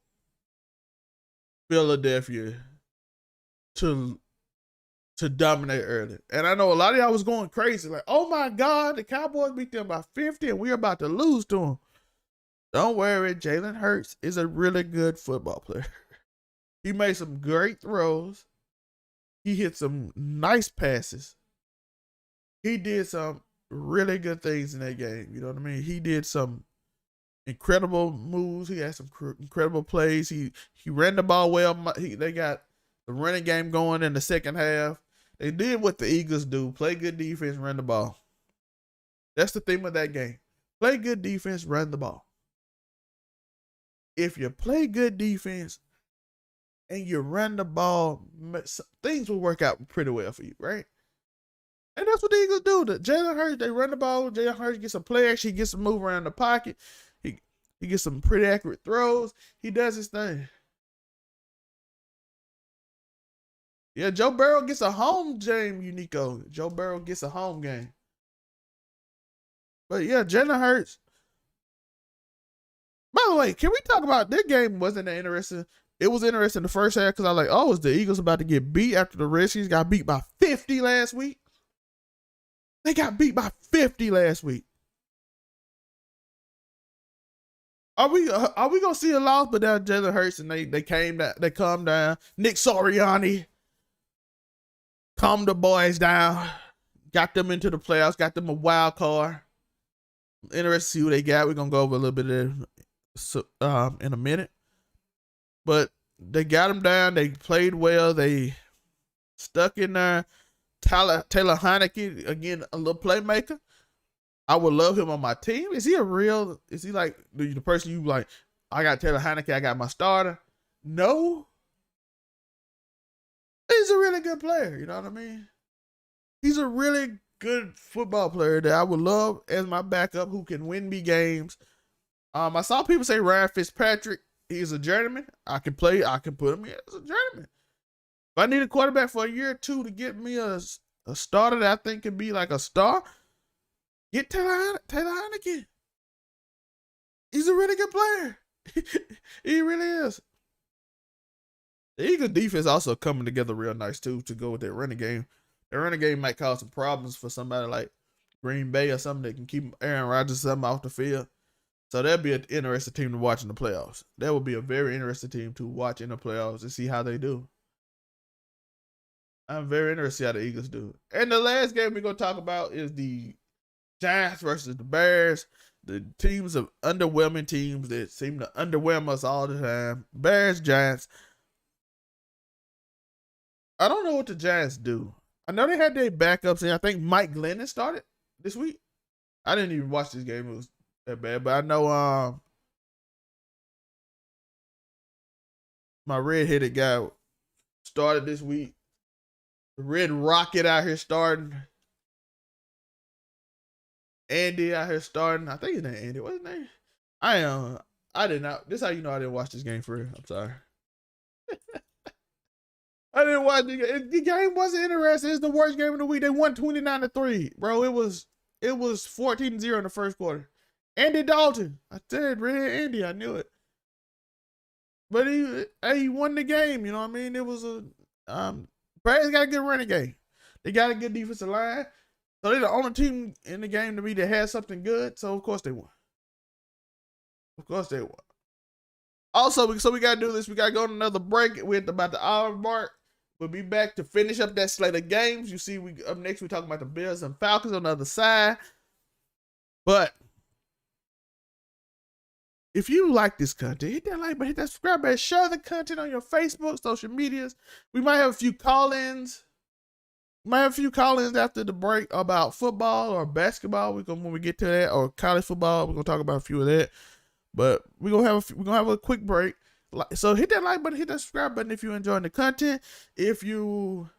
Philadelphia to dominate early. And I know a lot of y'all was going crazy. Like, oh my God, the Cowboys beat them by 50 and we're about to lose to them. Don't worry, Jalen Hurts is a really good football player. He made some great throws. He hit some nice passes. He did some really good things in that game. You know what I mean? He did some incredible moves. He had some incredible plays. He ran the ball well. They got the running game going in the second half. They did what the Eagles do. Play good defense, run the ball. That's the theme of that game. Play good defense, run the ball. If you play good defense and you run the ball, things will work out pretty well for you, right? And that's what the Eagles do. Jalen Hurts, they run the ball. Jalen Hurts gets some play action. He gets some move around the pocket. He gets some pretty accurate throws. He does his thing. Yeah, Joe Burrow gets a home game, Unico. Joe Burrow gets a home game. But yeah, Jalen Hurts. By the way, can we talk about this game? Wasn't that interesting? It was interesting the first half because I was like, oh, is the Eagles about to get beat after the Redskins got beat by 50 last week? They got beat by 50 last week. Are we gonna see a loss? But now Jalen Hurts and they calmed down. Nick Sirianni calmed the boys down, got them into the playoffs, got them a wild card. I'm interested to see who they got. We're gonna go over a little bit of it in a minute. But they got them down. They played well. They stuck in there. Taylor Heineke, again, a little playmaker. I would love him on my team. Is he like the person you like, I got Taylor Heineke, I got my starter? No. He's a really good player. You know what I mean? He's a really good football player that I would love as my backup who can win me games. I saw people say Ryan Fitzpatrick, he's a journeyman. I can put him in as a journeyman. If I need a quarterback for a year or two to get me a starter that I think can be like a star, get Taylor Heineke. He's a really good player. He really is. The Eagles defense also coming together real nice too to go with their running game. Their running game might cause some problems for somebody like Green Bay or something that can keep Aaron Rodgers something off the field. So that'd be an interesting team to watch in the playoffs. That would be a very interesting team to watch in the playoffs and see how they do. I'm very interested how the Eagles do. And the last game we're going to talk about is the Giants versus the Bears. The teams of underwhelming teams that seem to underwhelm us all the time. Bears, Giants. I don't know what the Giants do. I know they had their backups, and I think Mike Glennon started this week. I didn't even watch this game. It was that bad, but I know my red-headed guy started this week. The Red Rocket out here starting. Andy out here starting. I think his name Andy. What's his name? I did not. This is how you know I didn't watch this game for real. I'm sorry. I didn't watch the game. The game wasn't interesting. It's the worst game of the week. They won 29-3. Bro, it was 14-0 in the first quarter. Andy Dalton. I said Red Andy. I knew it. But he won the game. You know what I mean? It was a Brady's got a good running game. They got a good defensive line. So they're the only team in the game to me that has something good. So of course they won. Of course they won. Also, so we gotta do this. We gotta go on another break. We're at about the hour mark. We'll be back to finish up that slate of games. You see, we up next we talking about the Bills and Falcons on the other side. But if you like this content, hit that like button, hit that subscribe button, share the content on your Facebook, social medias. We might have a few call-ins. After the break about football or basketball. When we get to that, or college football, we're gonna talk about a few of that. But we're gonna have a quick break. So hit that like button, hit that subscribe button if you're enjoying the content. If you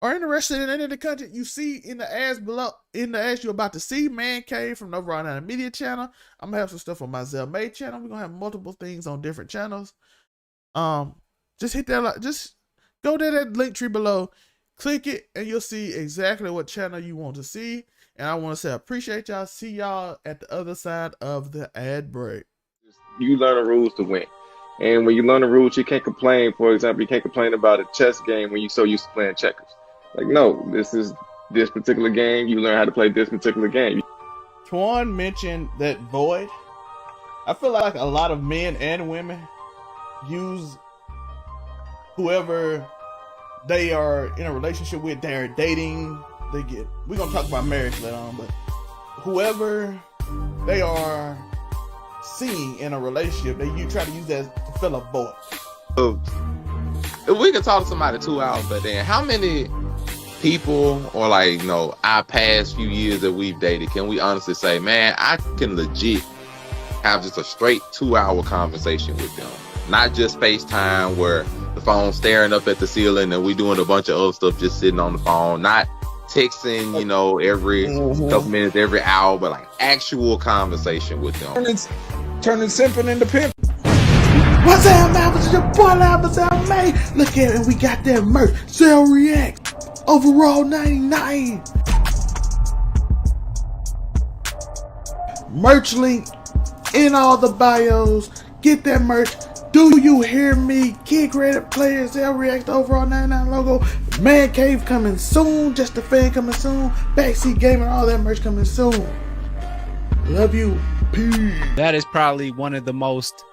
are interested in any of the content you see in the ads below, in the ads you're about to see, Man Cave from the Overall 9 Media channel. I'm gonna have some stuff on my Zell May channel. We're gonna have multiple things on different channels. Just hit that just go to that link tree below, click it, and you'll see exactly what channel you want to see. And I want to say I appreciate y'all. See y'all at the other side of the ad break. You learn the rules to win. And when you learn the rules, you can't complain. For example, you can't complain about a chess game when you're so used to playing checkers. Like, no, this is this particular game. You learn how to play this particular game. Twan mentioned that void. I feel like a lot of men and women use whoever they are in a relationship with, they're dating, we're going to talk about marriage later on, but whoever they are seeing in a relationship, you try to use that to fill a void. If we could talk to somebody 2 hours, but then how many people or our past few years that we've dated, can we honestly say, man, I can legit have just a straight 2-hour conversation with them? Not just FaceTime where the phone's staring up at the ceiling and we doing a bunch of other stuff just sitting on the phone. Not texting, every couple minutes, every hour, but like actual conversation with them. Turning simping into pimp. What's up, man? It's your boy, What's up, man? Look at it, we got that merch. Cell React. Overall 99. Merch link in all the bios. Get that merch. Do you hear me? Kid Creative Players, Cell React, Overall 99 logo. Man Cave coming soon. Just the Fan coming soon. Backseat Gamer, all that merch coming soon. Love you. Peace. That is probably one of the most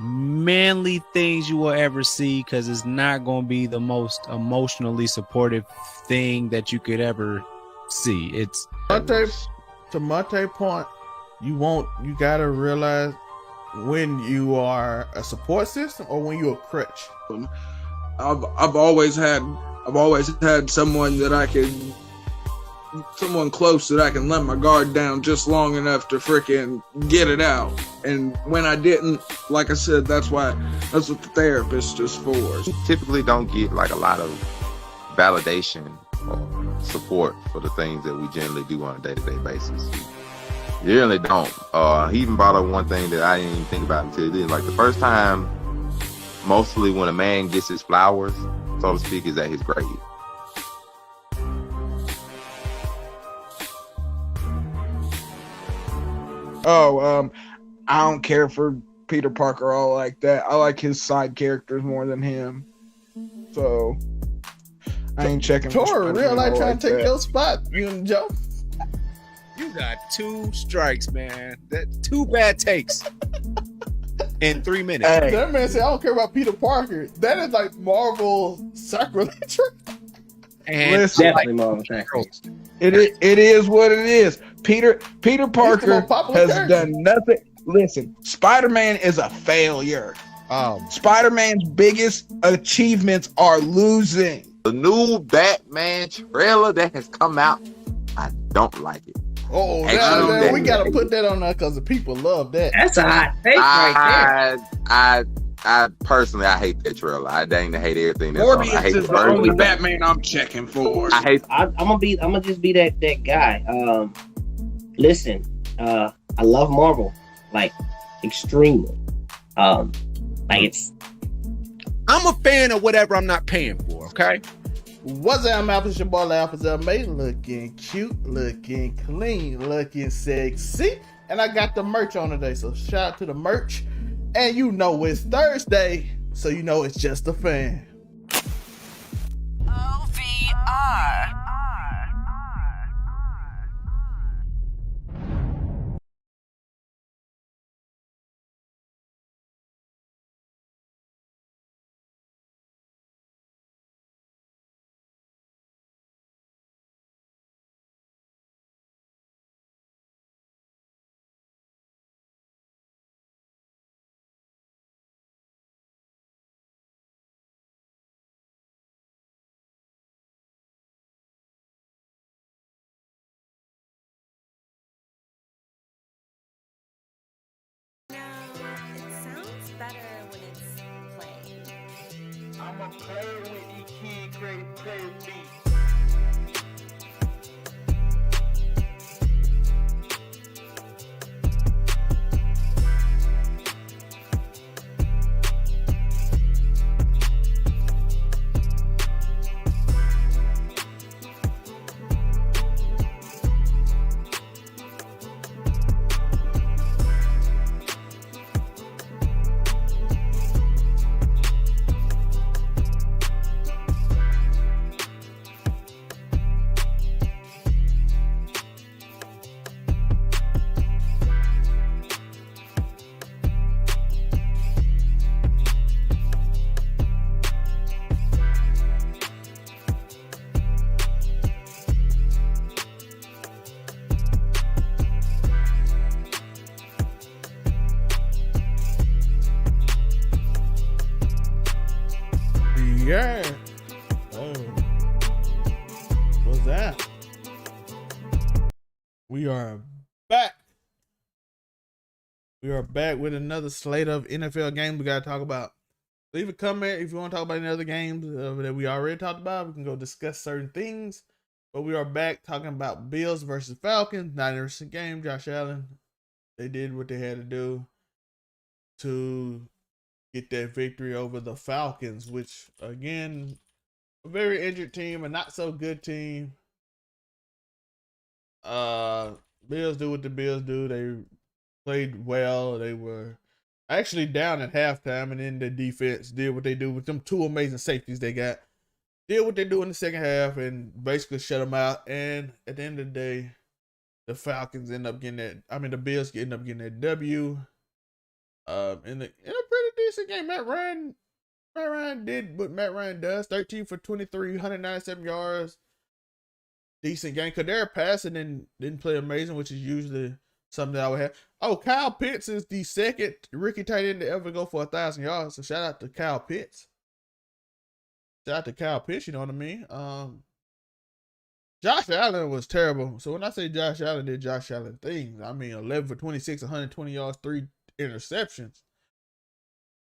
manly things you will ever see, because it's not going to be the most emotionally supportive thing that you could ever see. It's to Monte's point, you gotta realize when you are a support system or when you're a crutch. I've always had someone someone close that I can let my guard down just long enough to freaking get it out. And when I didn't, like I said, that's what the therapist is for. We typically don't get a lot of validation or support for the things that we generally do on a day-to-day basis. You really don't. He even brought up one thing that I didn't even think about until then. Like the first time, mostly when a man gets his flowers, so to speak, is at his grave. I don't care for Peter Parker all like that. I like his side characters more than him. So I ain't checking. Tor, real life trying to take your spot. You and Joe. You got 2 strikes, man. That 2 bad takes in 3 minutes. Hey. That man said, I don't care about Peter Parker. That is like Marvel sacrilege. And listen, Definitely Marvel sacrilege. It is what it is. Peter Parker has character. done nothing. Listen, Spider-Man is a failure. Spider-Man's biggest achievements are losing. The new Batman trailer that has come out, I don't like it. Oh, Actually, now we gotta put that on there because the people love that. That's a hot take right there. I personally, I hate that trailer. I dang to hate everything that's on. I Morbius hate is the only Batman I'm checking for. I hate. I'm gonna just be that guy. Listen, I love Marvel, like extremely. Like it's. I'm a fan of whatever I'm not paying for. Okay. What's up, Mouth? It's your boy Alpha's mate, looking cute, looking clean, looking sexy, and I got the merch on today. So shout out to the merch, and you know it's Thursday, so you know it's just a fan. OVR. I'ma play with these kids, crazy, crazy beats. Yeah. Oh. What's that? We are back. We are back with another slate of NFL games we got to talk about. Leave a comment if you want to talk about any other games that we already talked about. We can go discuss certain things. But we are back talking about Bills versus Falcons. Not an interesting game. Josh Allen, they did what they had to do to get that victory over the Falcons, which, again, a very injured team, a not so good team. Bills do what the Bills do. They played well. They were actually down at halftime, and then the defense did what they do with them two amazing safeties they got. Did what they do in the second half and basically shut them out. And at the end of the day, the Falcons end up getting that. I mean, the Bills end up getting that W. In a pretty decent game. Matt Ryan did what Matt Ryan does. 13 for 23, 197 yards. Decent game. Kadar passing and didn't play amazing, which is usually something that I would have. Oh, Kyle Pitts is the second rookie tight end to ever go for 1,000 yards. So shout out to Kyle Pitts. Shout out to Kyle Pitts, you know what I mean? Josh Allen was terrible. So when I say Josh Allen did Josh Allen things, I mean 11 for 26, 120 yards, 3 interceptions.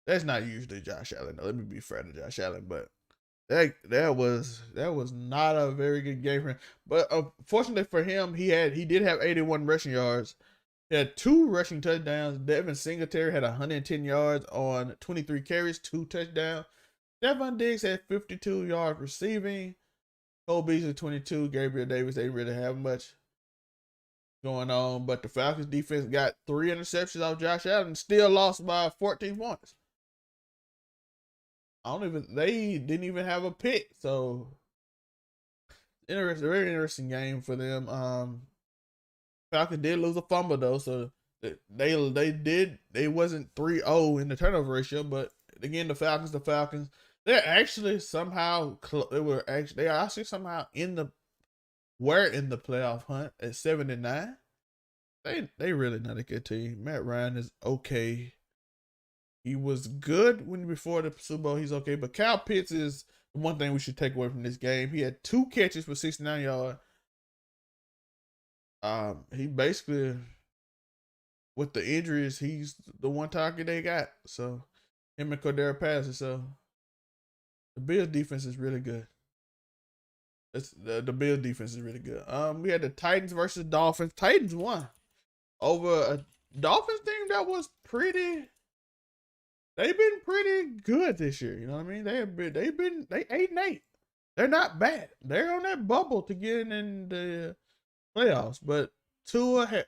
That's not usually Josh Allen. Let me be fair to Josh Allen, but that was not a very good game for him. But fortunately for him, he did have 81 rushing yards. He had 2 rushing touchdowns. Devin Singletary had 110 yards on 23 carries, 2 touchdowns. Stephon Diggs had 52 yards receiving. Cole Beasley 22. Gabriel Davis, they really have much going on, but the Falcons defense got 3 interceptions off Josh Allen and still lost by 14 points. They didn't even have a pick, so very interesting game for them. Falcons did lose a fumble though, so they wasn't 3-0 in the turnover ratio, but again, the Falcons, they're actually somehow were actually somehow in the playoff hunt at 7-9. They really not a good team. Matt Ryan is okay. He was good when before the Super Bowl. He's okay, but Kyle Pitts is the one thing we should take away from this game. He had 2 catches for 69 yards. He basically, with the injuries, he's the one target they got. So him and Cordero Patterson. So the Bills defense is really good. The Bills defense is really good. We had the Titans versus Dolphins. Titans won over a Dolphins team that was pretty. They've been pretty good this year. You know what I mean? They 8-8. They're not bad. They're on that bubble to get in the playoffs. But Tua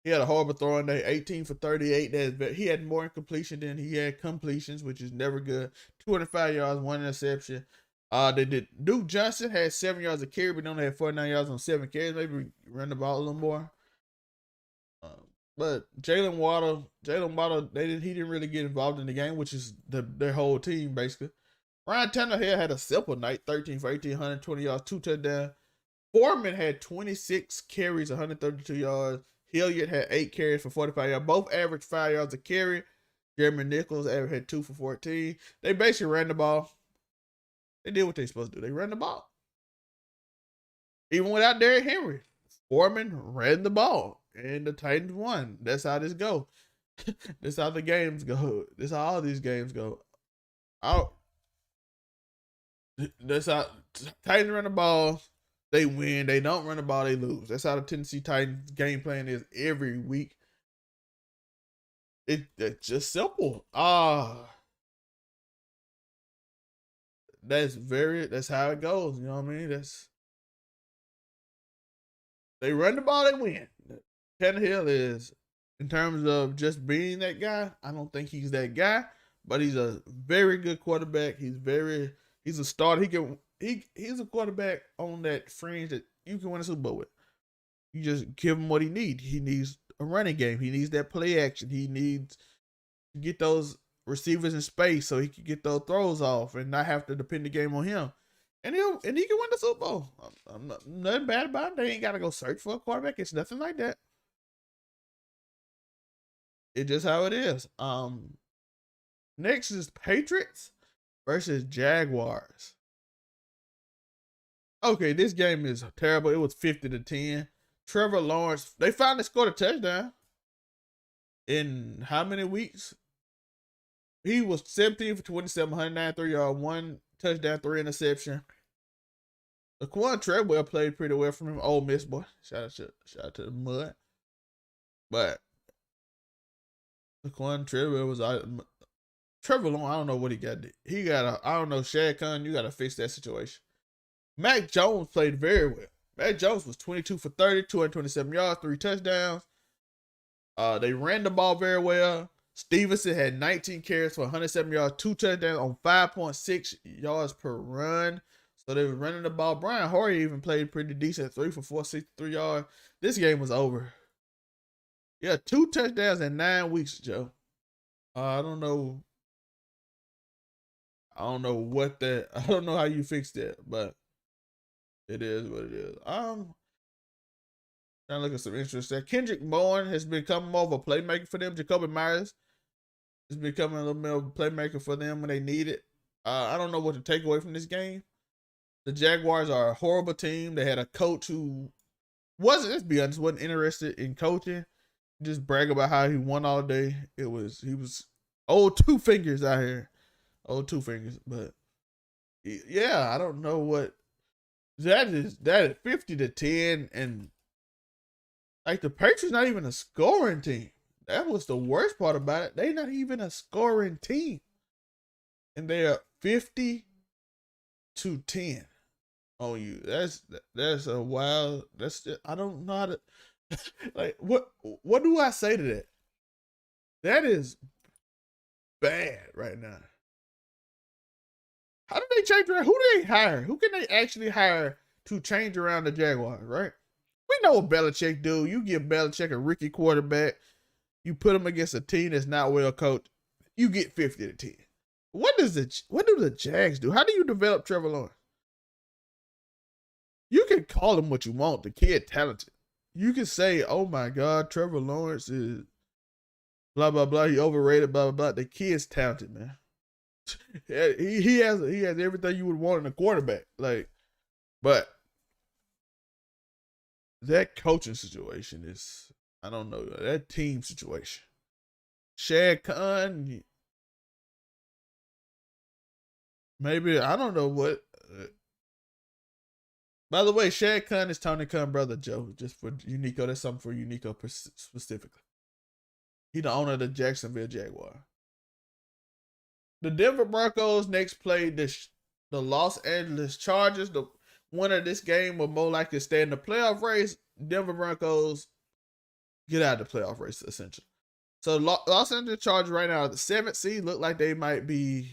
he had a horrible throwing day, 18 for 38. He had more incompletion than he had completions, which is never good. 205 yards, 1 interception. They did. Duke Johnson had 7 yards of carry, but only had 49 yards on 7 carries. Maybe run the ball a little more. But Jaylen Waddle, he didn't really get involved in the game, which is their whole team basically. Ryan Tannehill had a simple night, 13 for 18, 120 yards, 2 touchdowns. Foreman had 26 carries, 132 yards. Hilliard had 8 carries for 45 yards. Both averaged 5 yards a carry. Jeremy Nichols had 2 for 14. They basically ran the ball. They did what they supposed to do. They ran the ball. Even without Derrick Henry, Foreman ran the ball, and the Titans won. That's how this go. That's how the games go. That's how all these games go. That's how Titans run the ball. They win. They don't run the ball. They lose. That's how the Tennessee Titans game plan is every week. It's just simple. That's how it goes. You know what I mean? They run the ball, they win. Tannehill is, in terms of just being that guy, I don't think he's that guy, but he's a very good quarterback. He's a starter. He's a quarterback on that fringe that you can win a Super Bowl with. You just give him what he needs. He needs a running game. He needs that play action. He needs to get those receivers in space so he can get those throws off and not have to depend the game on him. And he can win the Super Bowl. I'm not nothing bad about it. They ain't gotta go search for a quarterback. It's nothing like that. It's just how it is. Next is Patriots versus Jaguars. Okay, this game is terrible. It was 50-10. Trevor Lawrence, they finally scored a touchdown. In how many weeks? He was 17 for 27, 193 yards, 1 touchdown, 3 interception. Laquan Treadwell played pretty well from him. Ole Miss boy. Shout out to the mud. But Laquan Treadwell was Trevor Lawrence, I don't know what he got. I don't know, Shad Khan, you got to fix that situation. Mac Jones played very well. Mac Jones was 22 for 30, 227 yards, 3 touchdowns. They ran the ball very well. Stevenson had 19 carries for 107 yards, 2 touchdowns on 5.6 yards per run. So they were running the ball. Brian Hoyer even played pretty decent, 3 for 463 yards. This game was over. Yeah, 2 touchdowns in 9 weeks, Joe. I don't know I don't know how you fix that, but it is what it is. Trying to look at some interest there. Kendrick Bourne has become more of a playmaker for them. Jacoby Myers is becoming a little more of a playmaker for them when they need it. I don't know what to take away from this game. The Jaguars are a horrible team. They had a coach who let's be honest, wasn't interested in coaching. Just brag about how he won all day. He was old 2 fingers out here. Old 2 fingers. But yeah, I don't know what that is 50-10, and like the Patriots not even a scoring team. That was the worst part about it. They're not even a scoring team. And they are 50-10 on you. That's a wild. I don't know how to like what do I say to that? That is bad right now. How do they change around? Who do they hire? Who can they actually hire to change around the Jaguars, right? We know what Belichick do. You give Belichick a rookie quarterback, you put him against a team that's not well coached, you get 50-10. What do the Jags do? How do you develop Trevor Lawrence? You can call him what you want. The kid talented. You can say, oh my God, Trevor Lawrence is blah blah blah. He overrated, blah blah blah. The kid's talented, man. He has everything you would want in a quarterback. Like, but that coaching situation is, I don't know, that team situation. Shad Khan, maybe, I don't know what. By the way, Shad Khan is Tony Khan brother, Joe. Just for Unico, that's something for Unico specifically. He the owner of the Jacksonville Jaguar. The Denver Broncos next play the Los Angeles Chargers. The winner of this game will more likely stay in the playoff race. Denver Broncos get out of the playoff race, essentially. So Los Angeles Chargers right now, the 7th seed, look like they might be.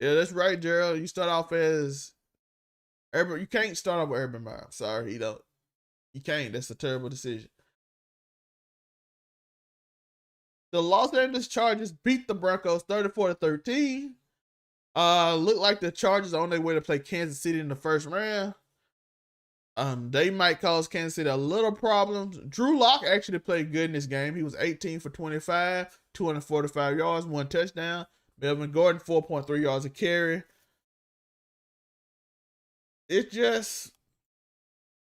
Yeah, that's right, Gerald. You start off as Urban. You can't start off with Urban Meyer. Sorry, you can't. That's a terrible decision. The Los Angeles Chargers beat the Broncos 34-13. Look like the Chargers are on their way to play Kansas City in the first round. They might cause Kansas City a little problems. Drew Lock actually played good in this game. He was 18 for 25, 245 yards, 1 touchdown. Melvin Gordon, 4.3 yards a carry. It just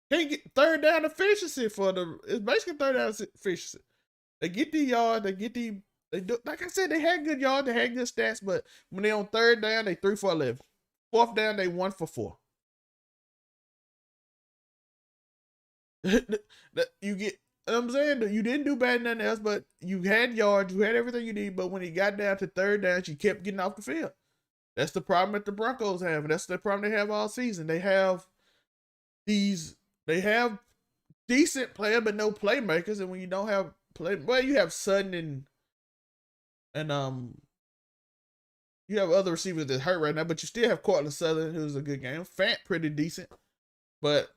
can't get third down efficiency it's basically third down efficiency. They get the yard, they do, like I said, they had good yards, they had good stats, but when they on third down, they 3 for 11. Fourth down, they 1 for 4. You get, I'm saying, you didn't do bad in nothing else, but you had yards, you had everything you need, but when it got down to third down, you kept getting off the field. That's the problem that the Broncos have, and that's the problem they have all season. They have decent players, but no playmakers, and when you don't have you have Sutton and you have other receivers that hurt right now, but you still have Cortland Sutherland, who's a good game. Fant pretty decent, but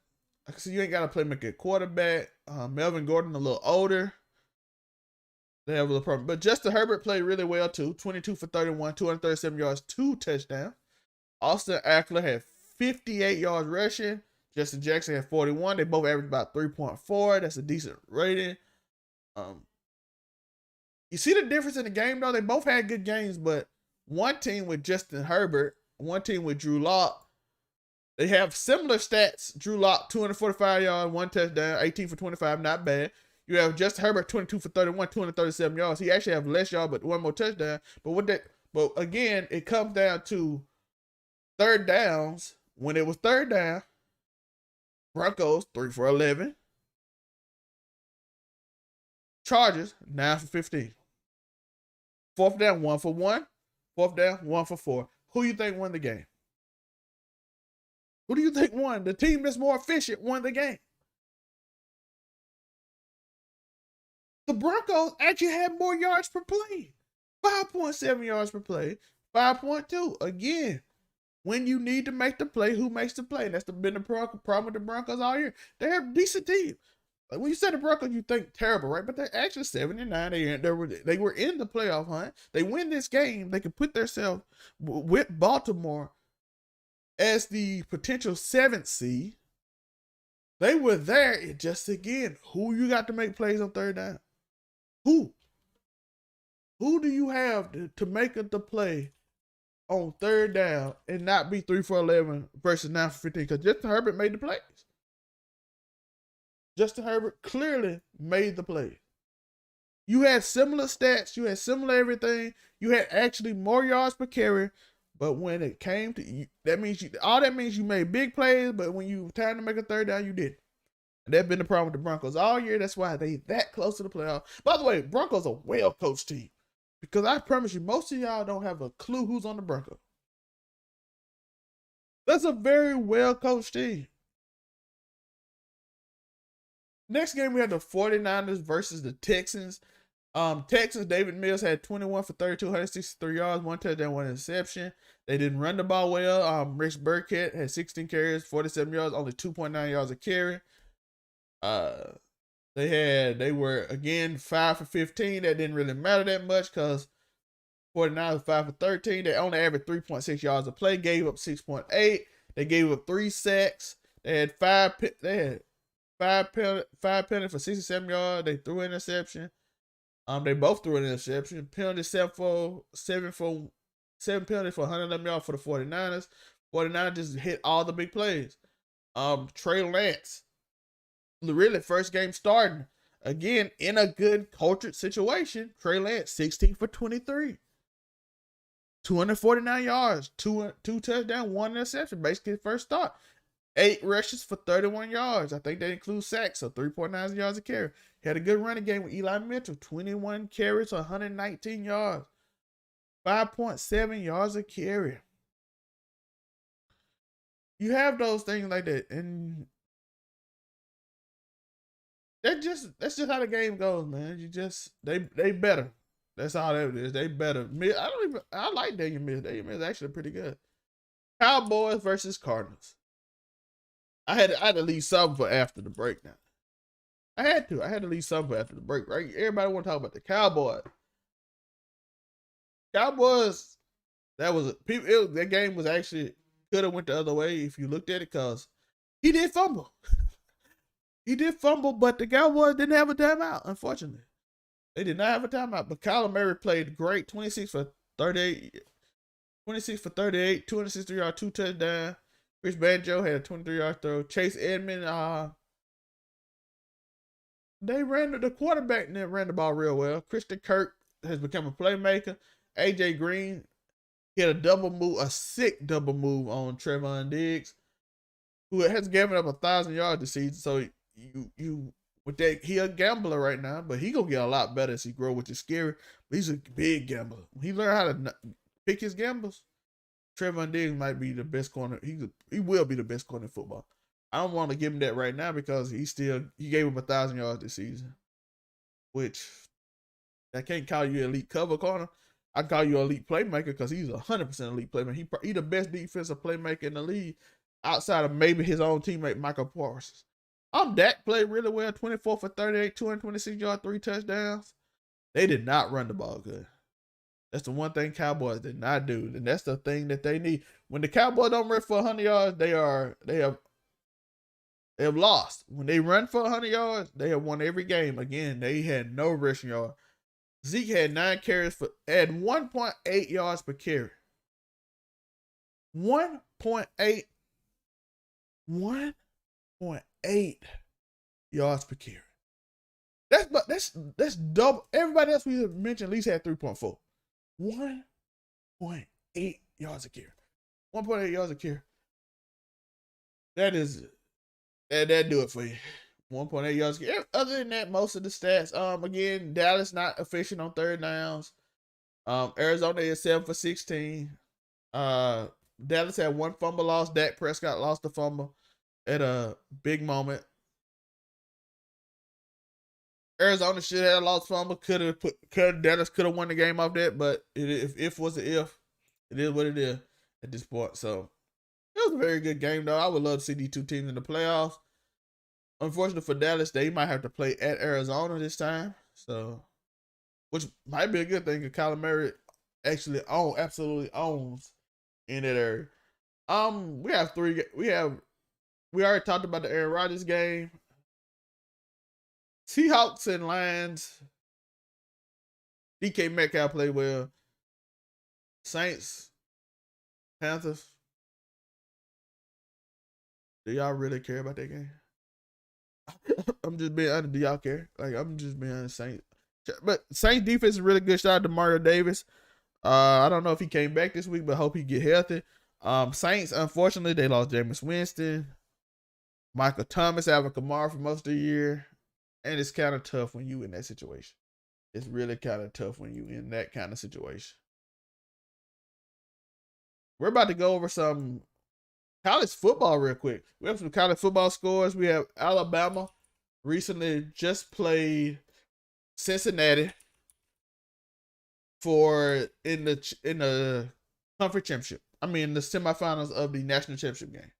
like I said, you ain't got a playmaker at quarterback. Melvin Gordon a little older. They have a little problem, but Justin Herbert played really well too. 22 for 31, 237 yards, 2 touchdowns. Austin Eckler had 58 yards rushing. Justin Jackson had 41. They both averaged about 3.4. That's a decent rating. You see the difference in the game though? They both had good games, but one team with Justin Herbert, one team with Drew Lock, they have similar stats. Drew Lock, 245 yards, 1 touchdown, 18 for 25, not bad. You have Justin Herbert, 22 for 31, 237 yards. He actually have less yards, but 1 more touchdown. But again, it comes down to third downs. When it was third down, Broncos 3 for 11. Chargers 9 for 15. Fourth down 1 for 1. Fourth down 1 for 4. Who you think won the game? Who do you think won? The team that's more efficient won the game. The Broncos actually had more yards per play. 5.7 yards per play. 5.2. Again, when you need to make the play, who makes the play? And that's been the problem with the Broncos all year. They have a decent team. Like when you say the Broncos, you think terrible, right? But they're actually 7-9. They were in the playoff hunt. They win this game. They can put themselves with Baltimore as the potential 7th seed. They were there. It just, again, who you got to make plays on third down? Who? Who do you have to make the play on third down and not be 3 for 11 versus 9 for 15? Because Justin Herbert made the plays. Justin Herbert clearly made the play. You had similar stats. You had similar everything. You had actually more yards per carry. But when it came to you, that means you made big plays. But when you were time to make a third down, you didn't. And that's been the problem with the Broncos all year. That's why they that close to the playoff. By the way, Broncos are a well-coached team. Because I promise you, most of y'all don't have a clue who's on the Broncos. That's a very well-coached team. Next game, we had the 49ers versus the Texans. Texans, David Mills had 21 for 32, 163 yards, 1 touchdown, 1 interception. They didn't run the ball well. Rich Burkhead had 16 carries, 47 yards, only 2.9 yards a carry. They were again 5 for 15. That didn't really matter that much because 49ers 5 for 13. They only averaged 3.6 yards a play, gave up 6.8. They gave up 3 sacks. They had 5 five penalty for 67 yards. They threw an interception. They both threw an interception. Penalty seven penalty for 111 yards for the 49ers. 49ers just hit all the big plays. Trey Lance, really first game starting. Again, in a good cultured situation, Trey Lance, 16 for 23. 249 yards, two touchdowns, one interception, basically first start. 8 rushes for 31 yards. I think that includes sacks, so 3.9 yards a carry. He had a good running game with Eli Mitchell, 21 carries, 119 yards. 5.7 yards a carry. You have those things like that, and that's just how the game goes, man. They better. That's all that is. They better. I like Daniel Mills. Daniel Mills is actually pretty good. Cowboys versus Cardinals. I had to leave something for after the break now. I had to leave something for after the break, right? Everybody want to talk about the Cowboys. Cowboys, that game was actually could have went the other way if you looked at it, because he did fumble. He did fumble, but the Cowboys didn't have a timeout, unfortunately. They did not have a timeout, but Kyler Murray played great, 26 for 38, 263 yards, 2 touchdowns. Chris Banjo had a 23-yard throw. Chase Edmonds, the quarterback ran the ball real well. Christian Kirk has become a playmaker. AJ Green hit a sick double move on Trevon Diggs, who has given up 1,000 yards this season. So with that, he a gambler right now, but he gonna get a lot better as he grow, which is scary. But he's a big gambler. When he learn how to pick his gambles, Trevon Diggs might be the best corner. He will be the best corner in football. I don't want to give him that right now because he gave him 1,000 yards this season, which I can't call you elite cover corner. I call you elite playmaker because he's 100% elite playmaker. He the best defensive playmaker in the league outside of maybe his own teammate Michael Parsons. Dak played really well, 24 for 38, 226 yards, 3 touchdowns. They did not run the ball good. That's the one thing Cowboys did not do, and that's the thing that they need. When the Cowboys don't run for 100 yards, they have lost. When they run for 100 yards, they have won every game. Again, they had no rushing yards. Zeke had 9 carries at 1.8 yards per carry. 1.8 yards per carry. That's double. Everybody else we have mentioned at least had 3.4. 1.8 yards a carry. 1.8 yards a carry. That do it for you. 1.8 yards a carry. Other than that, most of the stats. Again, Dallas not efficient on third downs. Arizona is 7 for 16. Dallas had 1 fumble loss. Dak Prescott lost the fumble at a big moment. Arizona should have lost fumble. Dallas could have won the game off that, but if was an if, it is what it is at this point. So it was a very good game, though. I would love to see these two teams in the playoffs. Unfortunately for Dallas, they might have to play at Arizona this time. So, which might be a good thing because Kyler Murray actually absolutely owns in that area. We already talked about the Aaron Rodgers game. Seahawks and Lions. DK Metcalf played well. Saints, Panthers. Do y'all really care about that game? I'm just being honest. Do y'all care? I'm just being honest. But Saints defense is really good. Shout out to Mario Davis. I don't know if he came back this week, but hope he get healthy. Saints, unfortunately, they lost Jameis Winston, Michael Thomas, Alvin Kamara for most of the year. And it's kind of tough when you in that situation. It's really kind of tough when you in that kind of situation. We're about to go over some college football real quick. We have some college football scores. We have Alabama recently just played Cincinnati in the conference championship. I mean the semifinals of the national championship game.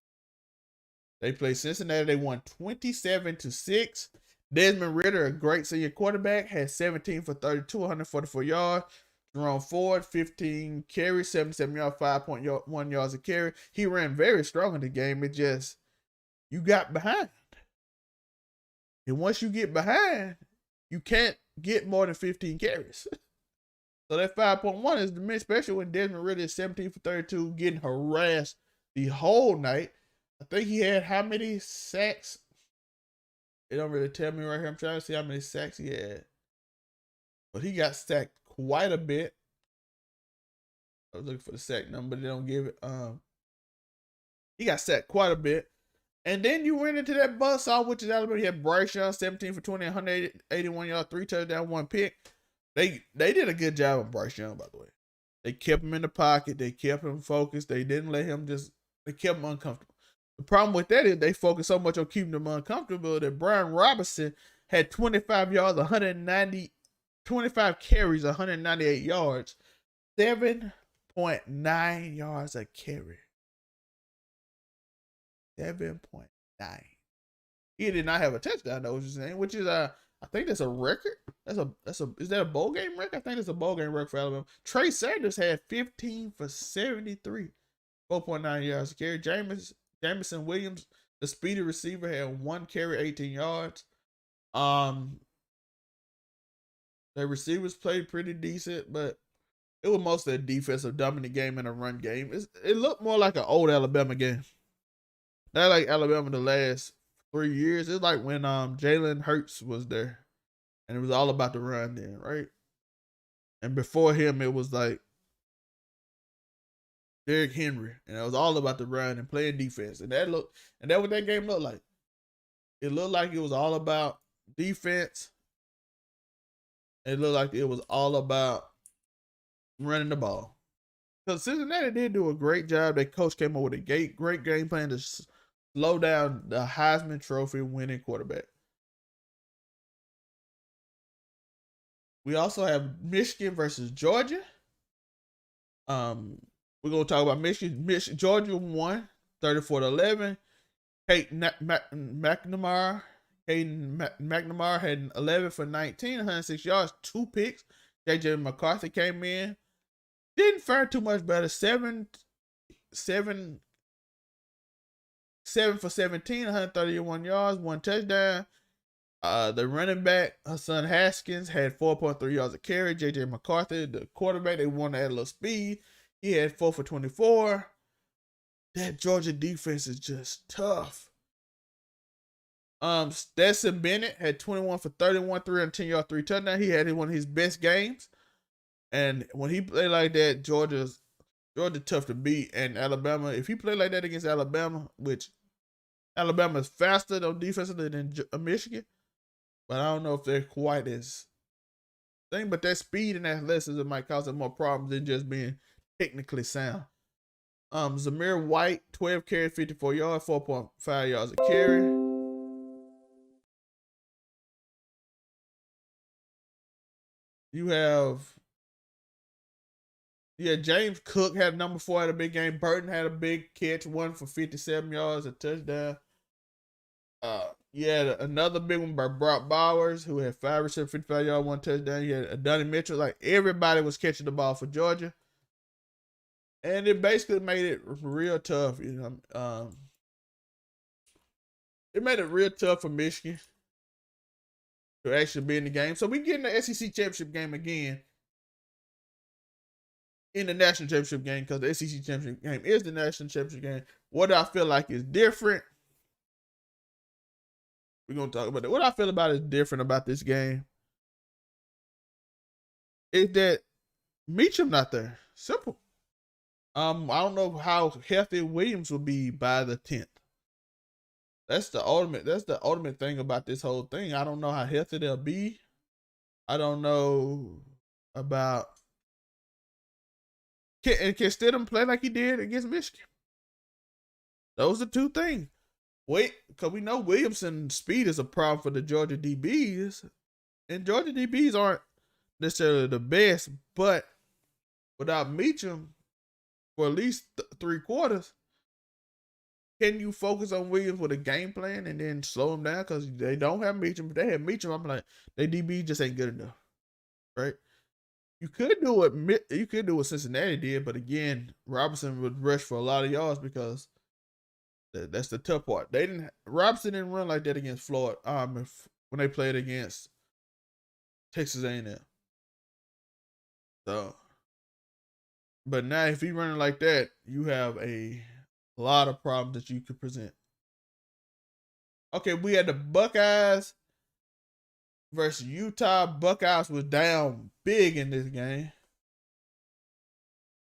They played Cincinnati. They won 27-6. Desmond Ridder, a great senior quarterback, had 17 for 32, 144 yards. Jerome Ford, 15 carries, 77 yards, 5.1 yards a carry. He ran very strong in the game. It just, you got behind. And once you get behind, you can't get more than 15 carries. So that 5.1 is diminished, especially when Desmond Ridder is 17 for 32, getting harassed the whole night. I think he had how many sacks? It don't really tell me right here. I'm trying to see how many sacks he had. But he got sacked quite a bit. I was looking for the sack number, but they don't give it. He got sacked quite a bit. And then you went into that buzzsaw, which is Alabama. He had Bryce Young, 17 for 20, 181 yards, 3 touchdowns, 1 pick. They did a good job of Bryce Young, by the way. They kept him in the pocket. They kept him focused. They didn't let him they kept him uncomfortable. The problem with that is they focused so much on keeping him uncomfortable that Brian Robinson had 25 yards, 25 carries, 198 yards, 7.9 yards a carry. 7.9. He did not have a touchdown, though, which is I think that's a record. Is that a bowl game record? I think it's a bowl game record for Alabama. Trey Sanders had 15 for 73, 4.9 yards a carry. Jamison Williams, the speedy receiver, had 1 carry, 18 yards. The receivers played pretty decent, but it was mostly a defensive dominant game and a run game. It looked more like an old Alabama game. Not like Alabama the last 3 years. It's like when Jalen Hurts was there, and it was all about the run then, right? And before him, it was like Derrick Henry, and it was all about the run and playing defense. And that what that game looked like. It looked like it was all about defense. It looked like it was all about running the ball. Because Cincinnati did do a great job. Their coach came up with a great game plan to slow down the Heisman Trophy winning quarterback. We also have Michigan versus Georgia. We're going to talk about Michigan. Georgia won 34-11. Hayden McNamara had 11 for 19, 106 yards, 2 picks. J.J. McCarthy came in. Didn't fare too much better. 7 for 17, 131 yards, 1 touchdown. The running back, Hassan Haskins, had 4.3 yards a carry. J.J. McCarthy, the quarterback, they wanted to add a little speed. He had 4 for 24. That Georgia defense is just tough. Stetson Bennett had 21 for 31, 310 yards, 3 touchdowns. He had one of his best games. And when he played like that, Georgia tough to beat. And Alabama, if he played like that against Alabama, which Alabama is faster on defensively than Michigan, but I don't know if they're quite as thing. But that speed and athleticism might cause them more problems than just being technically sound. Zamir White, 12 carries, 54 yards, 4.5 yards a carry. You have James Cook had number 4 had a big game. Burton had a big catch, 1 for 57 yards, a touchdown. Another big one by Brock Bowers, who had 5 receptions, 55 yards, 1 touchdown. You had Donnie Mitchell. Like, everybody was catching the ball for Georgia. And it basically made it real tough, It made it real tough for Michigan to actually be in the game. So we get in the SEC championship game again. In the national championship game, because the SEC championship game is the national championship game. What I feel like is different. We're going to talk about that. What I feel about is different about this game is that Meacham not there. Simple. I don't know how healthy Williams will be by the 10th. That's the ultimate thing about this whole thing. I don't know how healthy they'll be. I don't know about can Stidham play like he did against Michigan. Those are 2 things. Because we know Williamson's speed is a problem for the Georgia DBs. And Georgia DBs aren't necessarily the best, but without Meacham for at least 3 quarters, can you focus on Williams with a game plan and then slow him down? Because they don't have Meacham. If they have Meacham, I'm like, their DB just ain't good enough. Right? You could do what Cincinnati did, but again, Robinson would rush for a lot of yards because that's the tough part. Robinson didn't run like that against Florida. when they played against Texas A&M. So, but now if he running like that, you have a lot of problems that you could present. Okay, we had the Buckeyes versus Utah. Buckeyes was down big in this game.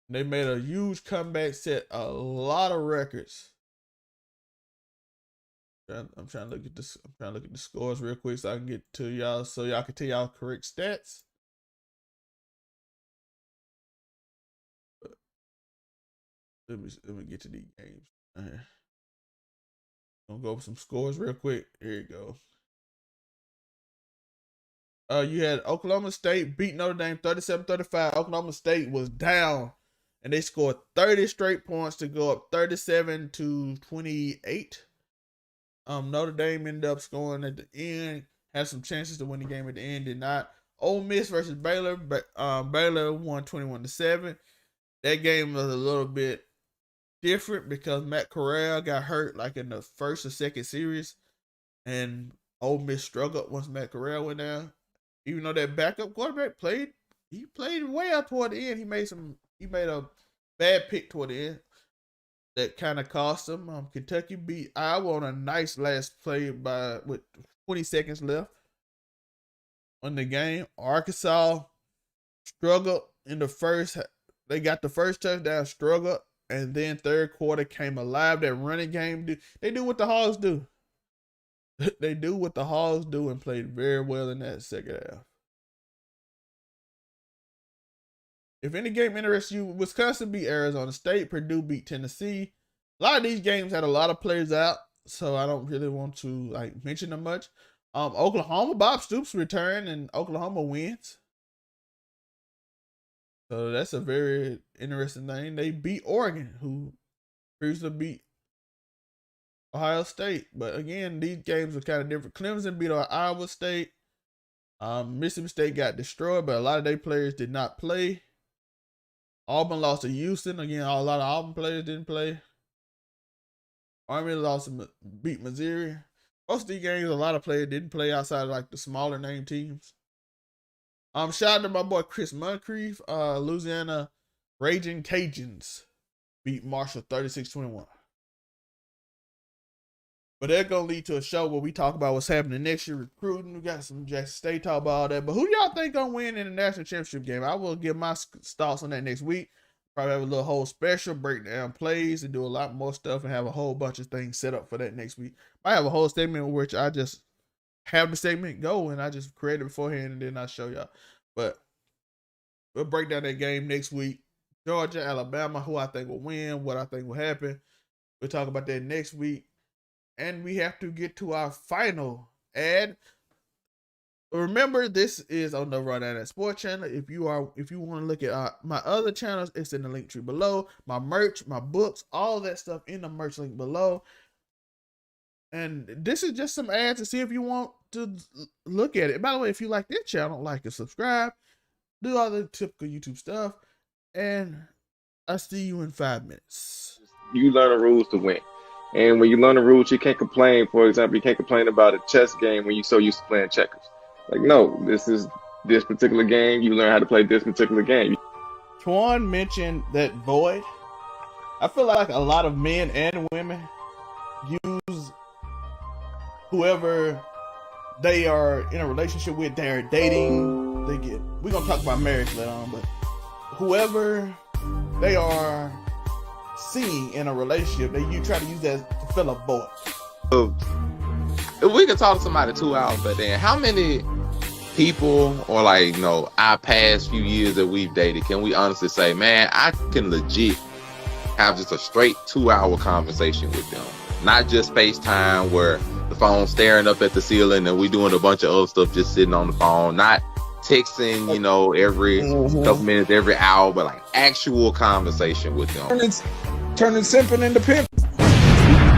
They made a huge comeback, set a lot of records. I'm trying to look at this. I'm trying to look at the scores real quick so I can get to y'all, so y'all can tell y'all correct stats. Let me get to these games. I'm gonna go over some scores real quick. Here you go. You had Oklahoma State beat Notre Dame 37-35. Oklahoma State was down, and they scored 30 straight points to go up 37-28. Notre Dame ended up scoring at the end, had some chances to win the game at the end, did not. Ole Miss versus Baylor. Baylor won 21-7. That game was a little bit different because Matt Corral got hurt like in the first or second series, and Ole Miss struggled once Matt Corral went down. Even though that backup quarterback played well toward the end. He made a bad pick toward the end that kind of cost him. Kentucky beat Iowa on a nice last play with 20 seconds left on the game. Arkansas struggled in the first. They got the first touchdown, struggled, and then third quarter came alive. That running game, they do what the Hogs do. They do what the Hogs do and played very well in that second half. If any game interests you, Wisconsin beat Arizona State. Purdue beat Tennessee. A lot of these games had a lot of players out, so I don't really want to mention them much. Oklahoma, Bob Stoops returned, and Oklahoma wins. So that's a very interesting thing. They beat Oregon, who previously beat Ohio State. But again, these games are kind of different. Clemson beat Iowa State. Mississippi State got destroyed, but a lot of their players did not play. Auburn lost to Houston. Again, a lot of Auburn players didn't play. Army beat Missouri. Most of these games, a lot of players didn't play outside of the smaller name teams. Shout out to my boy Chris Moncrief. Louisiana Raging Cajuns beat Marshall 36-21. But that's going to lead to a show where we talk about what's happening next year recruiting. We got some Jackson State talk about all that. But who do y'all think going to win in the national championship game? I will give my thoughts on that next week. Probably have a little whole special, break down plays, and do a lot more stuff, and have a whole bunch of things set up for that next week. I have a whole segment in which I just have the segment go, and I just create it beforehand, and then I show y'all. But we'll break down that game next week. Georgia, Alabama, who I think will win, what I think will happen. We'll talk about that next week. And we have to get to our final ad. Remember, this is on the Run At Sports channel. If you want to look at my other channels, it's in the link tree below. My merch, my books, all that stuff in the merch link below. And this is just some ads to see if you want to look at it. By the way, if you like this channel, like and subscribe. Do all the typical YouTube stuff. And I'll see you in 5 minutes. You learn the rules to win. And when you learn the rules, you can't complain. For example, you can't complain about a chess game when you're so used to playing checkers. No, this is this particular game. You learn how to play this particular game. Twan mentioned that void. I feel like a lot of men and women use whoever they are in a relationship with, they're dating. We're going to talk about marriage later on, but whoever they are seeing in a relationship, you try to use that to fill a void. If we could talk to somebody 2 hours, but then how many people or our past few years that we've dated, can we honestly say, man, I can legit have just a straight 2-hour conversation with them? Not just FaceTime where the phone's staring up at the ceiling and we doing a bunch of other stuff just sitting on the phone, not texting, every couple minutes, every hour, but actual conversation with them. Turning simping into pimp.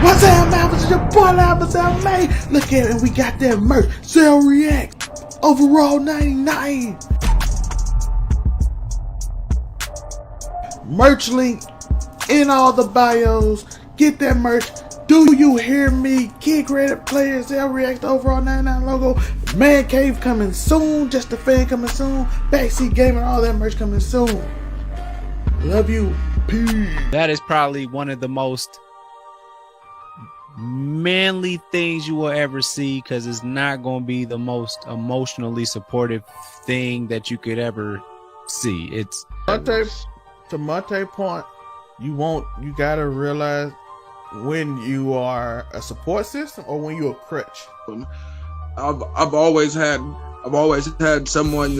What's up, man? It's your boy, man. Look at it, and we got that merch. Sell React. Overall 99. Merch link in all the bios. Get that merch. Do you hear me? Kid created players, they'll react to overall 99 logo. Man Cave coming soon. Just a fan coming soon. Backseat Gamer, all that merch coming soon. Love you. Peace. That is probably one of the most manly things you will ever see, because it's not going to be the most emotionally supportive thing that you could ever see. It's to Monte's point, you gotta realize when you are a support system or when you're a crutch. I've always had someone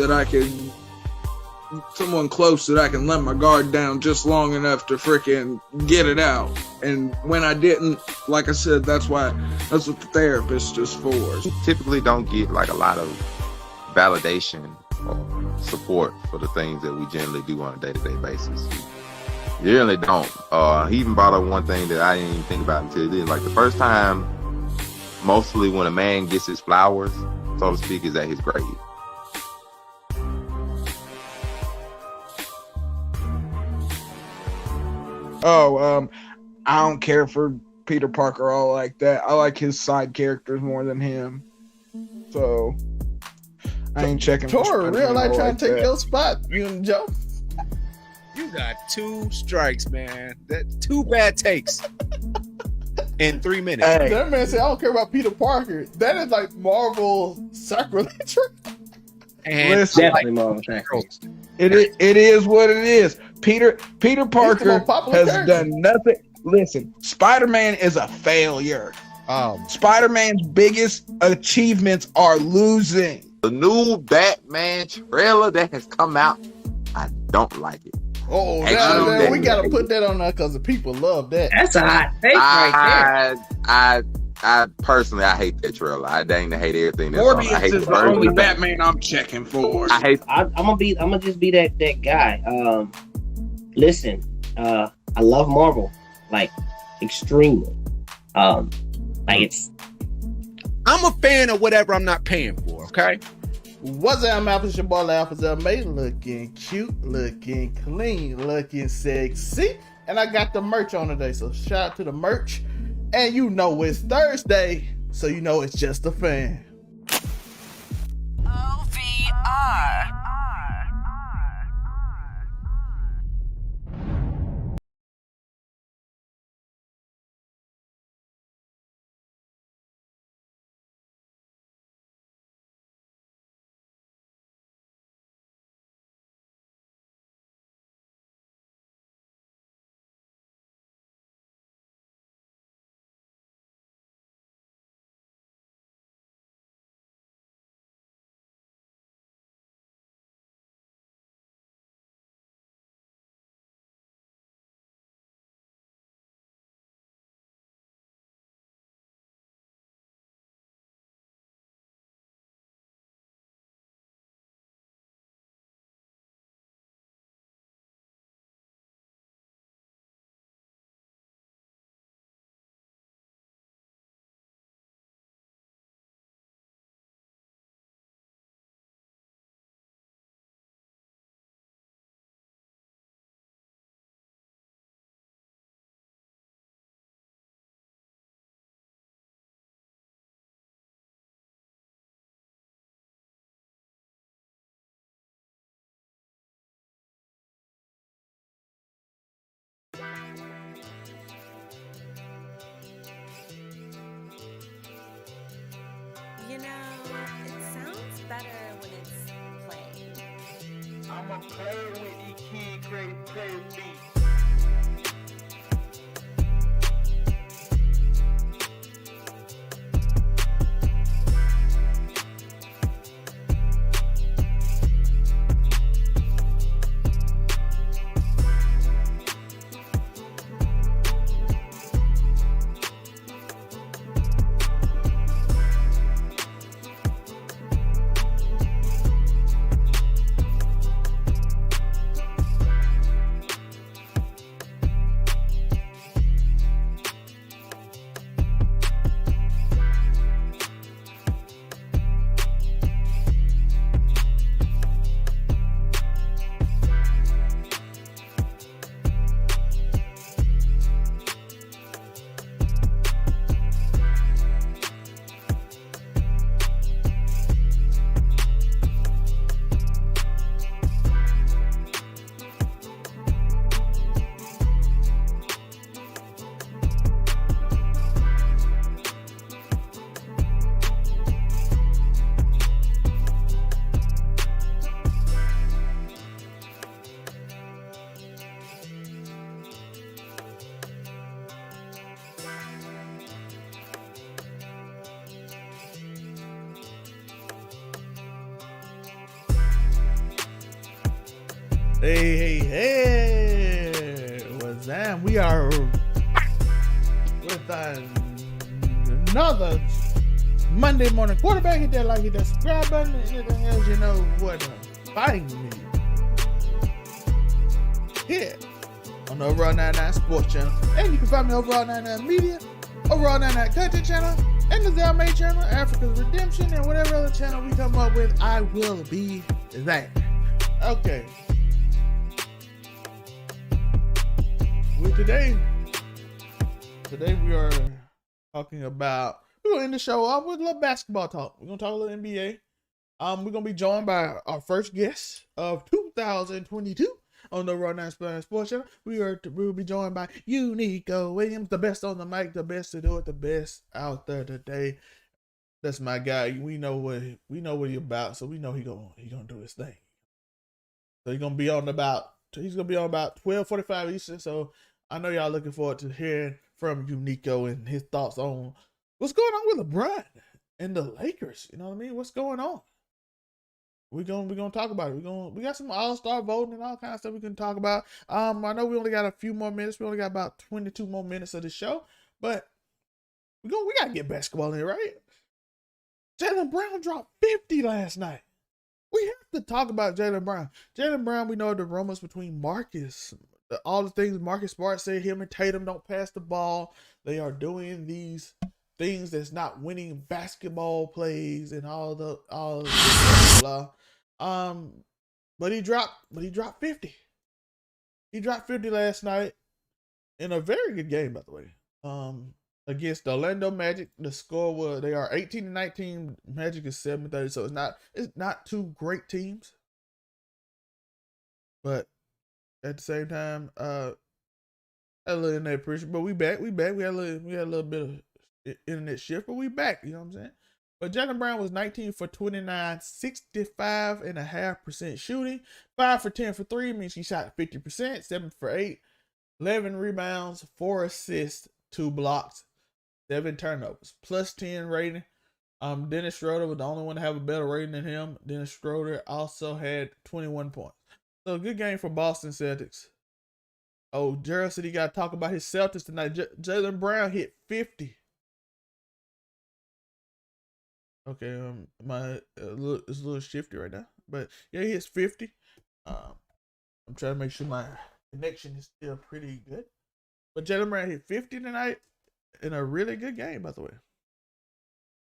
close that I can let my guard down just long enough to freaking get it out. And when I didn't, like I said, that's what the therapist is for. You typically don't get like a lot of validation or support for the things that we generally do on a day-to-day basis. You really don't. He even brought up one thing that I didn't even think about until then. Like the first time, mostly when a man gets his flowers, so to speak, is at his grave. I don't care for Peter Parker all like that. I like his side characters more than him. So I ain't checking for Tor, real life trying like to take that. your spot. You and Joe. You got 2 strikes, man. That 2 bad takes in 3 minutes. Hey. That man said, I don't care about Peter Parker. That is like Marvel sacrilege. And Listen, Definitely Marvel Tactics. It is what it is. Peter Parker popular has character. done nothing. Listen, Spider-Man is a failure. Spider-Man's biggest achievements are losing. The new Batman trailer that has come out, I don't like it. Oh, Actually, man, we gotta put that on there because the people love that. That's a hot take right there. I personally, I hate that trailer. I dang to hate everything that's on. I Morbius hate is the only Batman I'm checking for. I hate. I'm gonna just be that guy. Listen, I love Marvel, like extremely. Like it's. I'm a fan of whatever I'm not paying for, okay? What's up, Alpha? It's your boy, Alpha May, looking cute, looking clean, looking sexy. And I got the merch on today, so shout out to the merch. And you know it's Thursday, so you know it's just a fan. OVR. You know, it sounds better when it's playing. I'ma play with the kid created players beat. Hey, what's that? We are with another Monday morning quarterback. Hit that like, hit that subscribe button, and anything else you know what find me here on the Overall 99 Sports Channel. And you can find me Overall 99 Media, Overall 99 Content Channel, and the Zalmay Channel, Africa's Redemption, and whatever other channel we come up with, I will be there. Okay. Today we are talking about, we're gonna end the show off with a little basketball talk. We're gonna talk a little NBA. We're gonna be joined by our first guest of 2022 on the Raw 9 Sports Channel. We'll be joined by Unico Williams, the best on the mic, the best to do it, the best out there today. That's my guy. We know what he's about, so we know he gonna do his thing. So he's gonna be on about 12:45 Eastern. So I know y'all looking forward to hearing from Unico and his thoughts on what's going on with LeBron and the Lakers. You know what I mean? What's going on? We're gonna talk about it. We got some all-star voting and all kinds of stuff we can talk about. I know we only got a few more minutes. We only got about 22 more minutes of the show, but we gotta get basketball in, right? Jaylen Brown dropped 50 last night. We have to talk about Jaylen Brown. Jaylen Brown, we know the rumors between Marcus, all the things Marcus Smart said, him and Tatum don't pass the ball. They are doing these things that's not winning basketball plays and all blah. But he dropped 50. He dropped 50 last night in a very good game, by the way. Against the Orlando Magic. The score was, they are 18-19. Magic is 7-30. So it's not two great teams. But at the same time, a little internet pressure. But we back. We had a little bit of internet shift, but we back. You know what I'm saying? But Jaylen Brown was 19 for 29, 65.5% shooting, 5 for 10 for 3, means he shot 50%, 7 for 8, 11 rebounds, 4 assists, 2 blocks, 7 turnovers, plus 10 rating. Dennis Schroeder was the only one to have a better rating than him. Dennis Schroeder also had 21 points. So good game for Boston Celtics. Oh, Gerald said he got to talk about his Celtics tonight. Jaylen Brown hit 50. Okay, it's a little shifty right now, but yeah, he hits 50. I'm trying to make sure my connection is still pretty good. But Jaylen Brown hit 50 tonight in a really good game, by the way.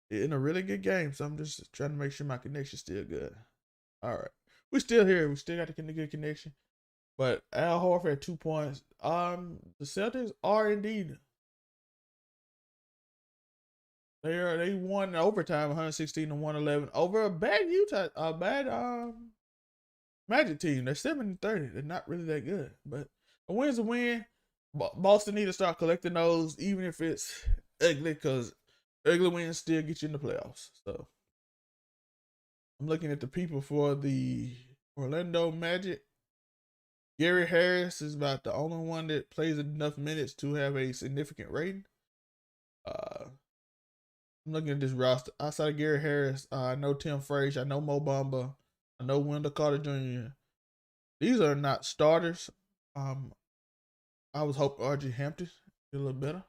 In a really good game, so I'm just trying to make sure my connection's still good. All right. We're still here. We still got the good connection. But Al Horford had 2 points. The Celtics are indeed. They won in overtime 116-111 over a bad Magic team. They're 7-30. They're not really that good. But a win's a win. Boston need to start collecting those, even if it's ugly, because ugly wins still get you in the playoffs. So I'm looking at the people for the Orlando Magic. Gary Harris is about the only one that plays enough minutes to have a significant rating. I'm looking at this roster. Outside of Gary Harris, I know Tim Frazier, I know Mo Bamba, I know Wendell Carter Jr. These are not starters. I was hoping RJ Hampton did a little better.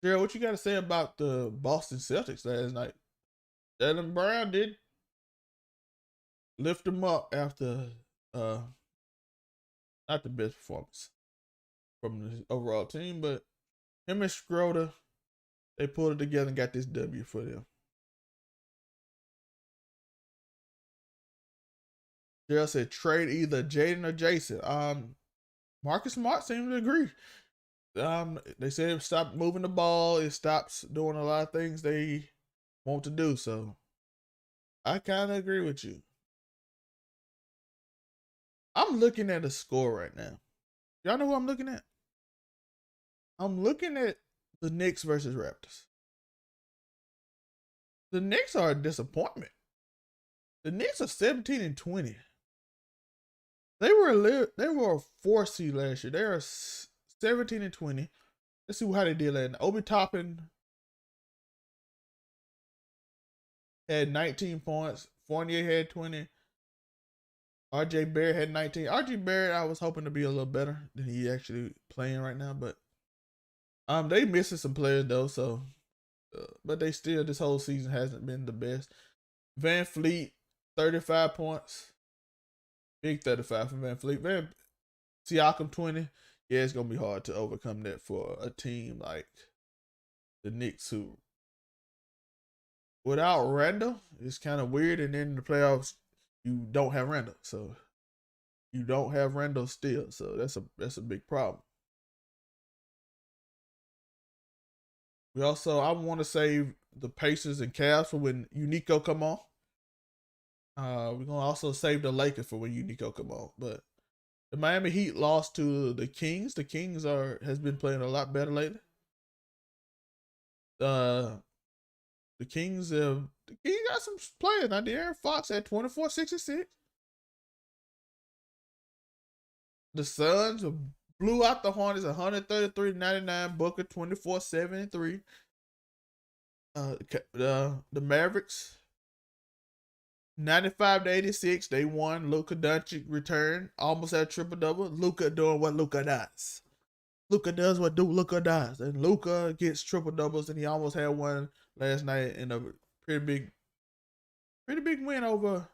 Gerald, what you got to say about the Boston Celtics last night? Jaylen Brown did lift them up after not the best performance from the overall team, but him and Schroeder, they pulled it together and got this W for them. Gerald said trade either Jaden or Jason. Marcus Smart seemed to agree. They said it stopped moving the ball. It stops doing a lot of things they want to do. So I kind of agree with you. I'm looking at a score right now. Y'all know who I'm looking at? I'm looking at the Knicks versus Raptors. The Knicks are a disappointment. The Knicks are 17-20. They were a 4 seed last year. They are 17-20. Let's see how they did last night. Obi Toppin had 19 points. Fournier had 20. RJ Barrett had 19. RJ Barrett, I was hoping to be a little better than he actually playing right now, but they missing some players though, so but they still this whole season hasn't been the best. Van Fleet, 35 points. Big 35 for Van Fleet. Siakam 20. Yeah, it's gonna be hard to overcome that for a team like the Knicks, who without Randall, it's kind of weird. And then in the playoffs, you don't have Randall, so you don't have Randall still. So that's a big problem. We also, I want to save the Pacers and Cavs for when Unico come on. We're gonna also save the Lakers for when Unico come on. But the Miami Heat lost to the Kings. The Kings has been playing a lot better lately. The Kings got some players. Now, De'Aaron Fox at 24-66. The Suns blew out the Hornets 133-99. Booker 24-73. The Mavericks 95-86. They won. Luka Doncic returned. Almost had a triple-double. Luka doing what Luka does. Luka does what Luka does. And Luka gets triple-doubles, and he almost had one last night in a pretty big win over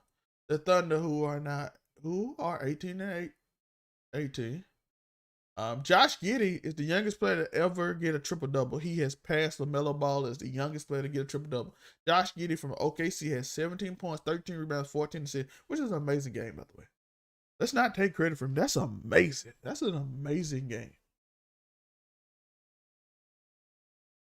the Thunder, who are 18-8. 18. Josh Giddey is the youngest player to ever get a triple-double. He has passed Lamelo Ball as the youngest player to get a triple-double. Josh Giddey from OKC has 17 points, 13 rebounds, 14 assists, which is an amazing game, by the way. Let's not take credit for him. That's amazing. That's an amazing game.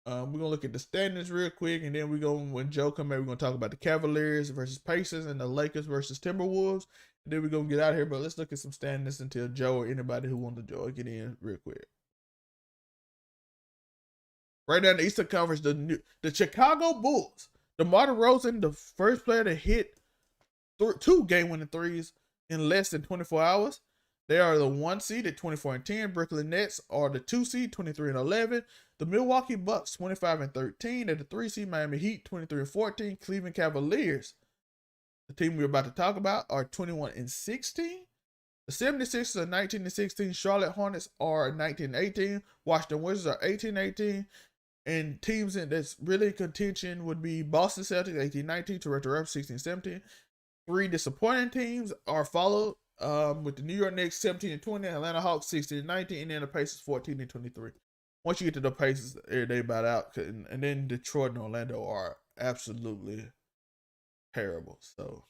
We're going to look at the standings real quick, and then when Joe comes back, we're going to talk about the Cavaliers versus Pacers and the Lakers versus Timberwolves. And then we're going to get out of here, but let's look at some standings until Joe or anybody who wants to join get in real quick. Right now in the Eastern Conference, the Chicago Bulls, DeMar DeRozan, the first player to hit 2 game-winning threes in less than 24 hours. They are the 1 seed at 24-10. Brooklyn Nets are the 2 seed, 23-11. The Milwaukee Bucks, 25-13. They're the 3 seed. Miami Heat, 23-14. Cleveland Cavaliers, the team we're about to talk about, are 21-16. The 76ers are 19-16. Charlotte Hornets are 19-18. Washington Wizards are 18-18. And teams that's really contention would be Boston Celtics, 18-19. Toronto Raptors, 16-17. 3 disappointing teams are followed with the New York Knicks, 17-20. Atlanta Hawks, 16-19. And then the Pacers, 14-23. Once you get to the Pacers, they about out. And then Detroit and Orlando are absolutely terrible. So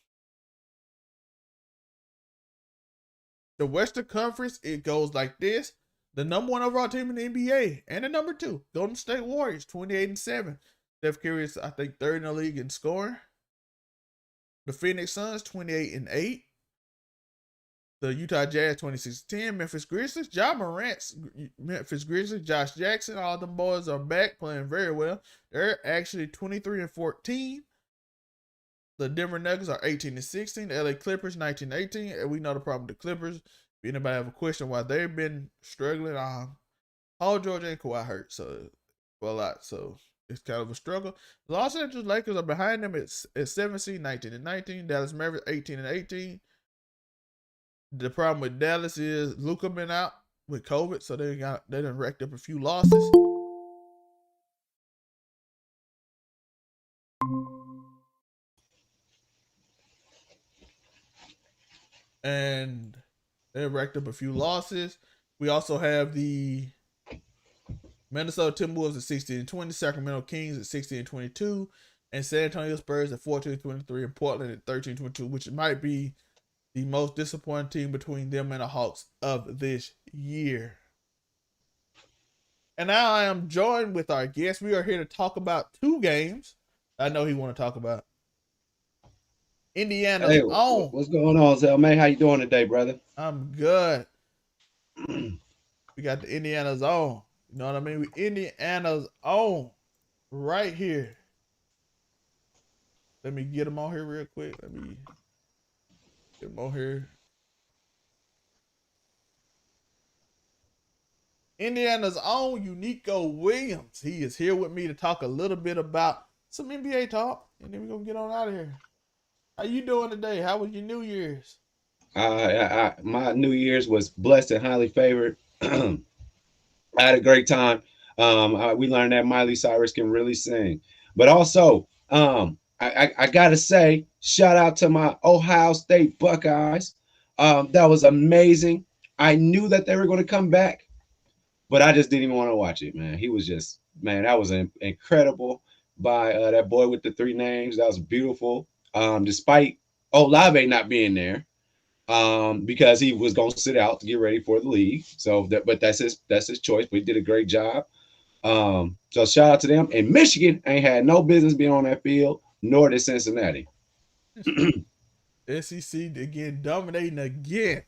the Western Conference, it goes like this. The number 1 overall team in the NBA and the number 2, Golden State Warriors, 28-7. Steph Curry is, I think, 3rd in the league in scoring. The Phoenix Suns, 28-8. The Utah Jazz, 26-10. Memphis Grizzlies, Ja Morant's Memphis Grizzlies, Josh Jackson, all them boys are back playing very well. They're actually 23-14. The Denver Nuggets are 18-16. The LA Clippers, 19-18. And we know the problem with the Clippers. If anybody have a question why they've been struggling, Paul George and Kawhi hurt for a lot. So it's kind of a struggle. The Los Angeles Lakers are behind them at 7 seed, 19-19. Dallas Mavericks, 18-18. The problem with Dallas is Luka been out with COVID, so they done racked up a few losses. And they racked up a few losses. We also have the Minnesota Timberwolves at 16-20, Sacramento Kings at 16-22, and San Antonio Spurs at 14-23, and Portland at 13-22, which might be the most disappointing team between them and the Hawks of this year. And now I am joined with our guest. We are here to talk about 2 games I know he want to talk about. Indiana's own. What's going on, Zell, man? How you doing today, brother? I'm good. We got the Indiana's own. You know what I mean? Indiana's own right here. Let me get him on here real quick. Let me get him on here. Indiana's own Unico Williams. He is here with me to talk a little bit about some NBA talk, and then we're going to get on out of here. How you doing today? How was your New Year's? My New Year's was blessed and highly favored. I had a great time. We learned that Miley Cyrus can really sing, but also, I gotta say, shout out to my Ohio State Buckeyes. That was amazing. I knew that they were going to come back, but I just didn't even want to watch it, man. He was just, man, that was incredible by that boy with the three names. That was beautiful. Despite Olave not being there, because he was going to sit out to get ready for the league. So but that's his choice. But he did a great job. So shout out to them. And Michigan ain't had no business being on that field, nor did Cincinnati. SEC again, dominating again.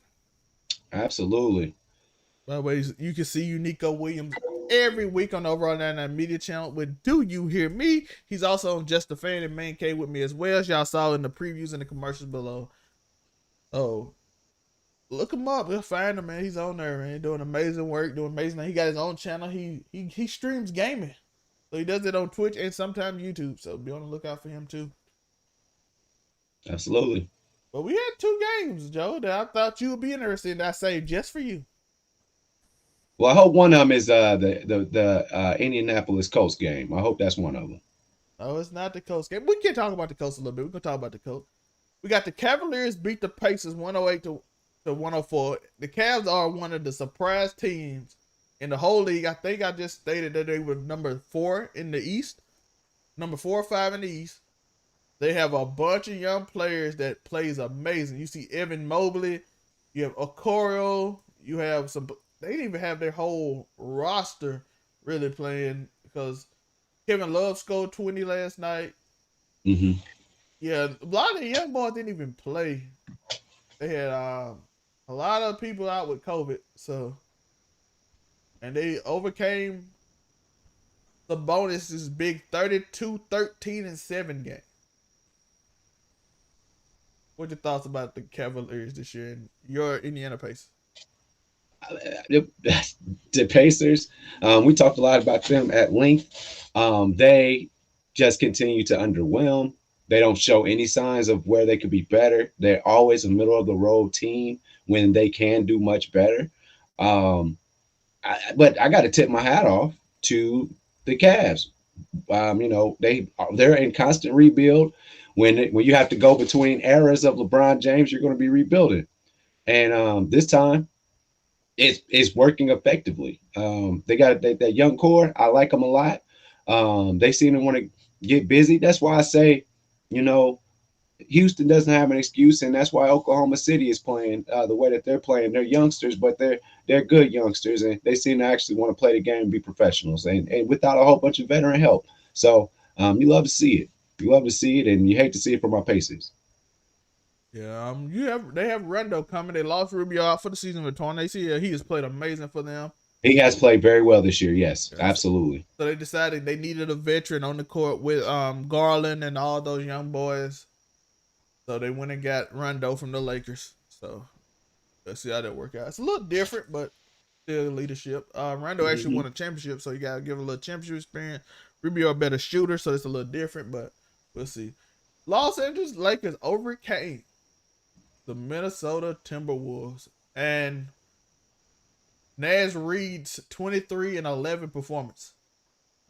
Absolutely. By the way, you can see Unico Williams every week on the Overall 99 Media channel with Do You Hear Me? He's also on Just a Fan and Man Cave with me as well, as y'all saw in the previews and the commercials below. Oh, look him up. You'll find him, man. He's on there, man. Doing amazing work, doing amazing things. He got his own channel. He streams gaming. So he does it on Twitch and sometimes YouTube. So be on the lookout for him too. Absolutely. But we had 2 games, Joe, that I thought you would be interested in. I saved just for you. Well, I hope one of them is the Indianapolis Colts game. I hope that's one of them. No, it's not the Colts game. We can talk about the Colts a little bit. We're going to talk about the Colts. We got the Cavaliers beat the Pacers 108 to 104. The Cavs are one of the surprise teams in the whole league. I think I just stated that they were number 4 in the East. Number 4 or 5 in the East. They have a bunch of young players that plays amazing. You see Evan Mobley. You have Okoro. You have some... They didn't even have their whole roster really playing because Kevin Love scored 20 last night. Mm-hmm. Yeah, a lot of the young boys didn't even play. They had a lot of people out with COVID, and they overcame the bonuses big 32-13-7 game. What's your thoughts about the Cavaliers this year and your Indiana Pacers? The Pacers, we talked a lot about them at length. They just continue to underwhelm. They don't show any signs of where they could be better. They're always a middle of the road team when they can do much better. But I got to tip my hat off to the Cavs. They're in constant rebuild. When you have to go between eras of LeBron James, you're going to be rebuilding. And this time, it's working effectively. They got that young core. I like them a lot. They seem to want to get busy. That's why I say, Houston doesn't have an excuse, and that's why Oklahoma City is playing the way that they're playing. They're youngsters, but they're good youngsters, and they seem to actually want to play the game and be professionals, and without a whole bunch of veteran help. So you love to see it. You love to see it, and you hate to see it from our Pacers. Yeah, they have Rondo coming. They lost Rubio out for the season with torn ACL. He has played amazing for them. He has played very well this year. Yes, absolutely. So they decided they needed a veteran on the court with Garland and all those young boys. So they went and got Rondo from the Lakers. So let's see how that work out. It's a little different, but still leadership. Rondo actually won a championship, so you got to give a little championship experience. Rubio a better shooter, so it's a little different, but we'll see. Los Angeles Lakers overcame the Minnesota Timberwolves and Naz Reid's 23-11 performance.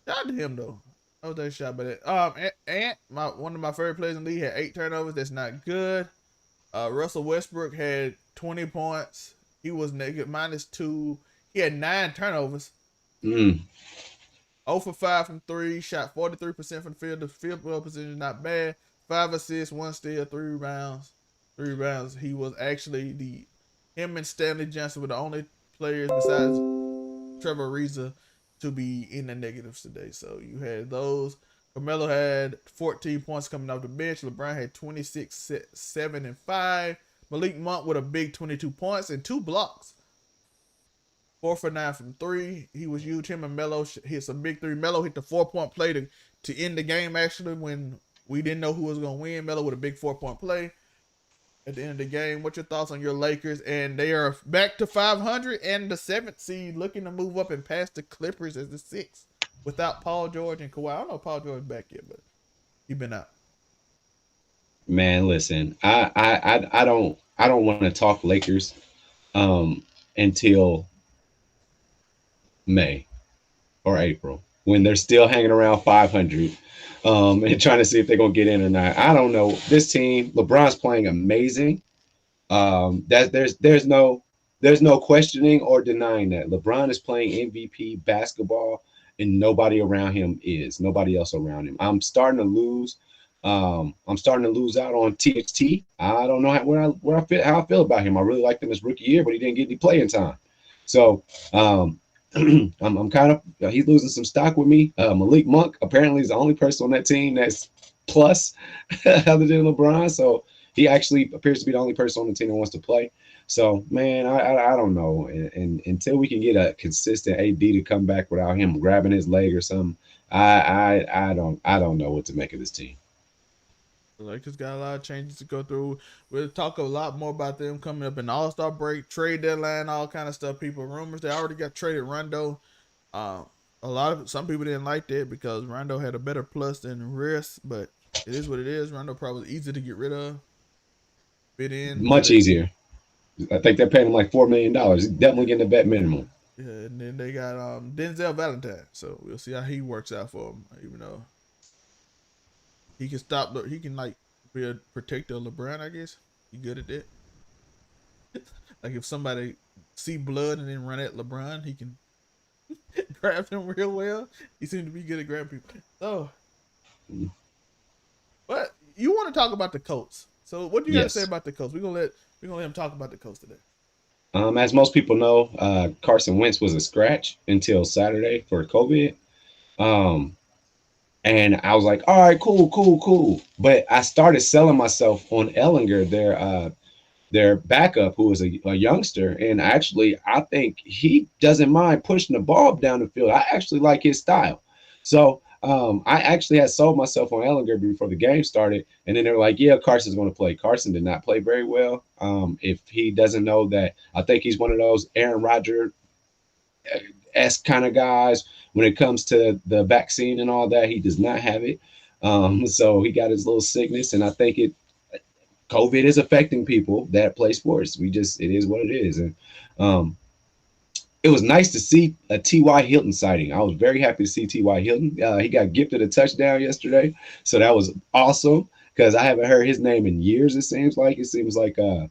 Shout out to him though. I was that shot by that. Ant, one of my favorite players in the league, had 8 turnovers. That's not good. Russell Westbrook had 20 points. He was -2. He had 9 turnovers. 0 for 5 from 3. Shot 43% from the field. The field goal position is not bad. 5 assists, 1 steal, 3 rebounds. 3 rebounds. He was actually him and Stanley Johnson were the only players besides Trevor Ariza to be in the negatives today. So you had those. Carmelo had 14 points coming off the bench. LeBron had 26, 7, and 5. Malik Monk with a big 22 points and 2 blocks. 4 for 9 from 3. He was huge. Him and Melo hit some big 3. Melo hit the 4-point play to end the game, actually, when we didn't know who was going to win. Melo with a big 4-point play at the end of the game. What's your thoughts on your Lakers? And they are back to 500 and the 7th seed, looking to move up and pass the Clippers as the 6th without Paul George and Kawhi. I don't know if Paul George is back yet, but he's been out. Man, listen, I don't I don't want to talk Lakers until May or April when they're still hanging around 500 and trying to see if they're going to get in or not. I don't know. This team, LeBron's playing amazing. There's no questioning or denying that. LeBron is playing MVP basketball and nobody around him is. Nobody else around him. I'm starting to lose out on TXT. I don't know how I feel about him. I really liked him his rookie year, but he didn't get any playing time. So I'm kind of he's losing some stock with me. Malik Monk apparently is the only person on that team that's plus other than LeBron. So he actually appears to be the only person on the team that wants to play. So man, I don't know. And until we can get a consistent AD to come back without him grabbing his leg or something, I don't know what to make of this team. The Lakers got a lot of changes to go through. We'll talk a lot more about them coming up in the All-Star break, trade deadline, all kind of stuff. People rumors they already got traded Rondo. Some people didn't like that because Rondo had a better plus than Riss, but it is what it is. Rondo probably easy to get rid of. Fit in. Much easier. I think they're paying him like $4 million. He's definitely getting a vet minimum. Yeah, and then they got Denzel Valentine. So we'll see how he works out for him, even though he can stop. He can like be a protector of LeBron, I guess. He good at that. Like if somebody see blood and then run at LeBron, he can grab him real well. He seems to be good at grabbing people. So, but you want to talk about the Colts? So what do you got to say about the Colts? We're gonna let him talk about the Colts today. As most people know, Carson Wentz was a scratch until Saturday for COVID. And I was like, all right, cool. But I started selling myself on Ellinger, their backup, who was a youngster. And actually, I think he doesn't mind pushing the ball down the field. I actually like his style. So I actually had sold myself on Ellinger before the game started. And then they were like, yeah, Carson's going to play. Carson did not play very well. If he doesn't know that, I think he's one of those Aaron Rodgers-esque kind of guys. When it comes to the vaccine and all that, he does not have it. So he got his little sickness. And I think COVID is affecting people that play sports. It is what it is. And it was nice to see a T.Y. Hilton sighting. I was very happy to see T.Y. Hilton. He got gifted a touchdown yesterday. So that was awesome because I haven't heard his name in years, it seems like. T.Y.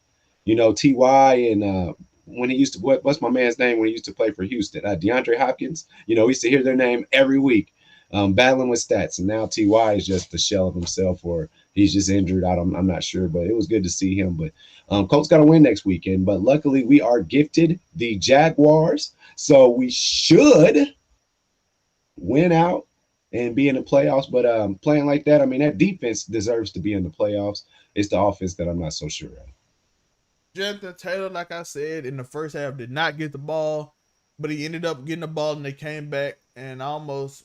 and when he used to, what's my man's name when he used to play for Houston? DeAndre Hopkins. We used to hear their name every week, battling with stats. And now T.Y. is just the shell of himself, or he's just injured. I'm not sure, but it was good to see him. But Colts got to win next weekend. But luckily, we are gifted the Jaguars, so we should win out and be in the playoffs. But playing like that, that defense deserves to be in the playoffs. It's the offense that I'm not so sure of. Jonathan Taylor, like I said, in the first half did not get the ball, but he ended up getting the ball and they came back and almost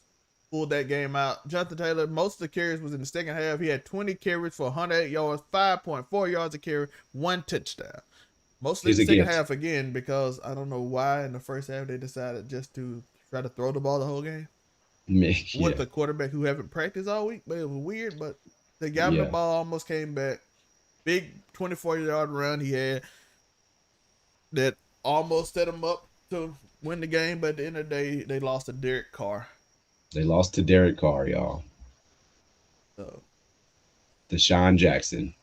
pulled that game out. Jonathan Taylor, most of the carries was in the second half. He had 20 carries for 108 yards, 5.4 yards a carry, 1 touchdown. Mostly in the second half again, because I don't know why in the first half they decided just to try to throw the ball the whole game. With the quarterback who haven't practiced all week, but it was weird. But they got him the ball, almost came back. Big 24-yard run he had that almost set him up to win the game, but at the end of the day, they lost to Derek Carr. Y'all. So, Deshaun Jackson.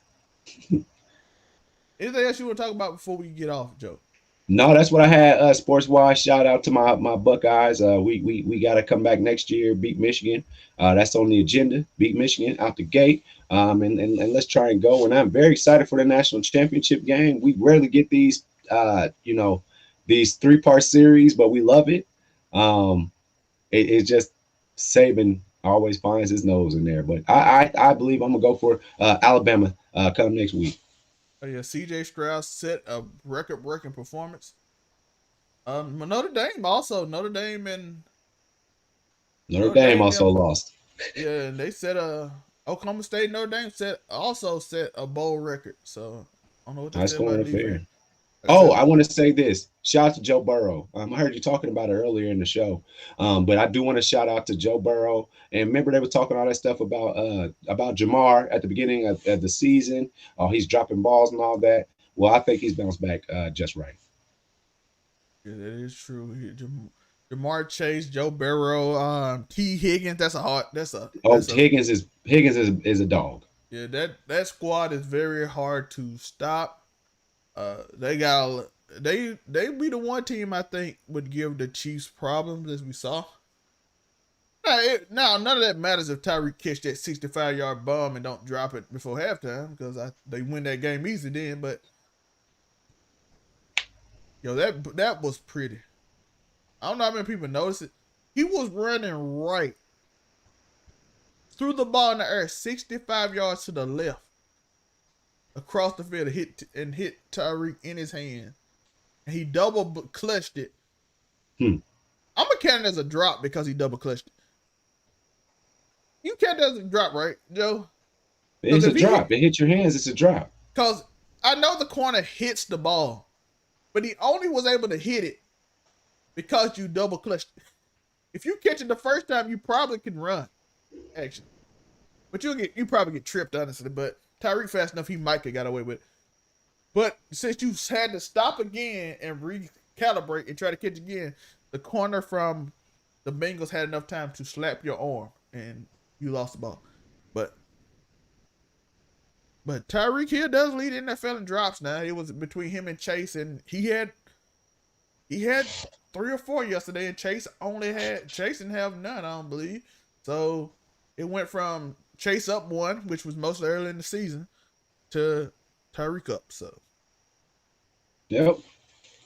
Anything else you want to talk about before we get off, Joe? No, that's what I had. Sports wise, shout out to my Buckeyes. We got to come back next year, beat Michigan. That's on the agenda. Beat Michigan out the gate. And let's try and go. And I'm very excited for the national championship game. We rarely get these, these 3-part series, but we love it. It's just Saban always finds his nose in there. But I believe I'm gonna go for Alabama come next week. Oh yeah, C.J. Stroud set a record-breaking performance. Notre Dame also lost. Yeah, and they set Oklahoma State, Notre Dame set a bowl record. So I don't know what to say about defense. I want to say this. Shout out to Joe Burrow. I heard you talking about it earlier in the show. But I do want to shout out to Joe Burrow. And remember they were talking all that stuff about Jamar at the beginning of the season. He's dropping balls and all that. Well, I think he's bounced back just right. Yeah, that is true. Jamar Chase, Joe Burrow, T. Higgins. Higgins is a dog. Yeah, that squad is very hard to stop. They be the one team I think would give the Chiefs problems as we saw. Now none of that matters if Tyreek catch that 65-yard bomb and don't drop it before halftime because they win that game easy then. But yo, that was pretty. I don't know how many people noticed it. He was running right threw the ball in the air 65 yards to the left across the field and hit Tyreek in his hand. And he double clutched it. I'm gonna count it as a drop because he double clutched it. You count that as a drop, right, Joe? It's a drop. It hit your hands. It's a drop. Because I know the corner hits the ball, but he only was able to hit it because you double clutched it. If you catch it the first time, you probably can run, actually. But you probably get tripped, honestly. But Tyreek fast enough, he might have got away with it. But since you had to stop again and recalibrate and try to catch again, the corner from the Bengals had enough time to slap your arm and you lost the ball. But Tyreek Hill does lead NFL in drops now. It was between him and Chase, and he had 3 or 4 yesterday, and Chase didn't have none, I don't believe. So it went from Chase up 1, which was mostly early in the season, to Tyreek up. So yep.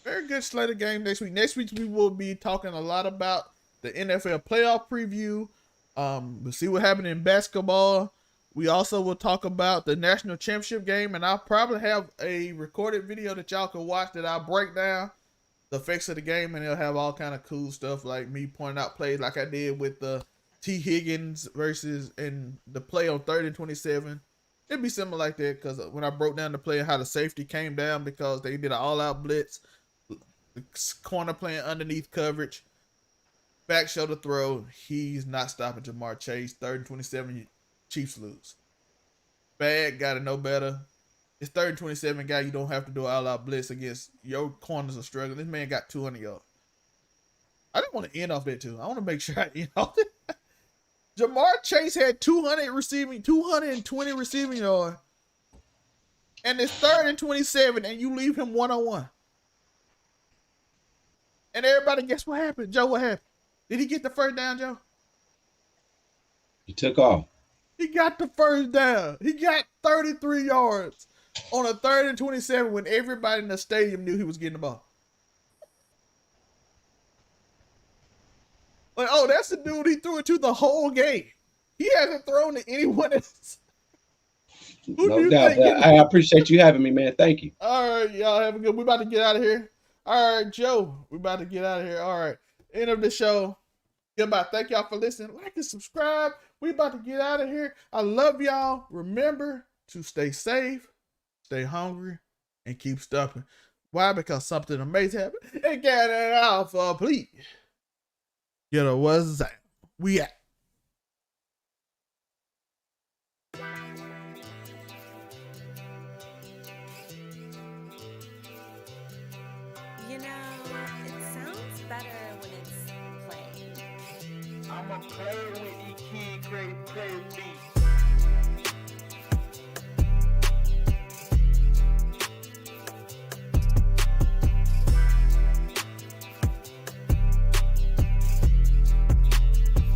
Very good slate of game next week. Next week we will be talking a lot about the NFL playoff preview. We'll see what happened in basketball. We also will talk about the national championship game, and I'll probably have a recorded video that y'all can watch that I'll break down the effects of the game, and it'll have all kind of cool stuff like me pointing out plays like I did with the T. Higgins versus and the play on 3rd and 27. It'd be similar like that because when I broke down the play, how the safety came down because they did an all-out blitz, the corner playing underneath coverage, back shoulder throw. He's not stopping Jamar Chase. 3rd and 27. Chiefs lose. Bad, gotta know better. It's 3rd and 27, guy. You don't have to do an all-out blitz against your corners are struggling. This man got 200 yards. I didn't want to end off that too. I want to make sure I end off it. Jamar Chase had 220 receiving yards, and it's 3rd and 27, and you leave him 1-on-1. And everybody, guess what happened? Joe, what happened? Did he get the first down, Joe? He took off. He got the first down. He got 33 yards on a 3rd and 27 when everybody in the stadium knew he was getting the ball. Like, oh, that's the dude he threw it to the whole game. He hasn't thrown to anyone else. No doubt. I appreciate you having me, man. Thank you. All right, y'all have a good. We about to get out of here. All right, Joe, we about to get out of here. All right, end of the show. Goodbye. Thank y'all for listening. Like and subscribe. We about to get out of here. I love y'all. Remember to stay safe, stay hungry, and keep stuffing. Why? Because something amazing happened. And get it out for please. You know what's that? We at. You know, it sounds better when it's playing. I'ma play with the kid, great play me.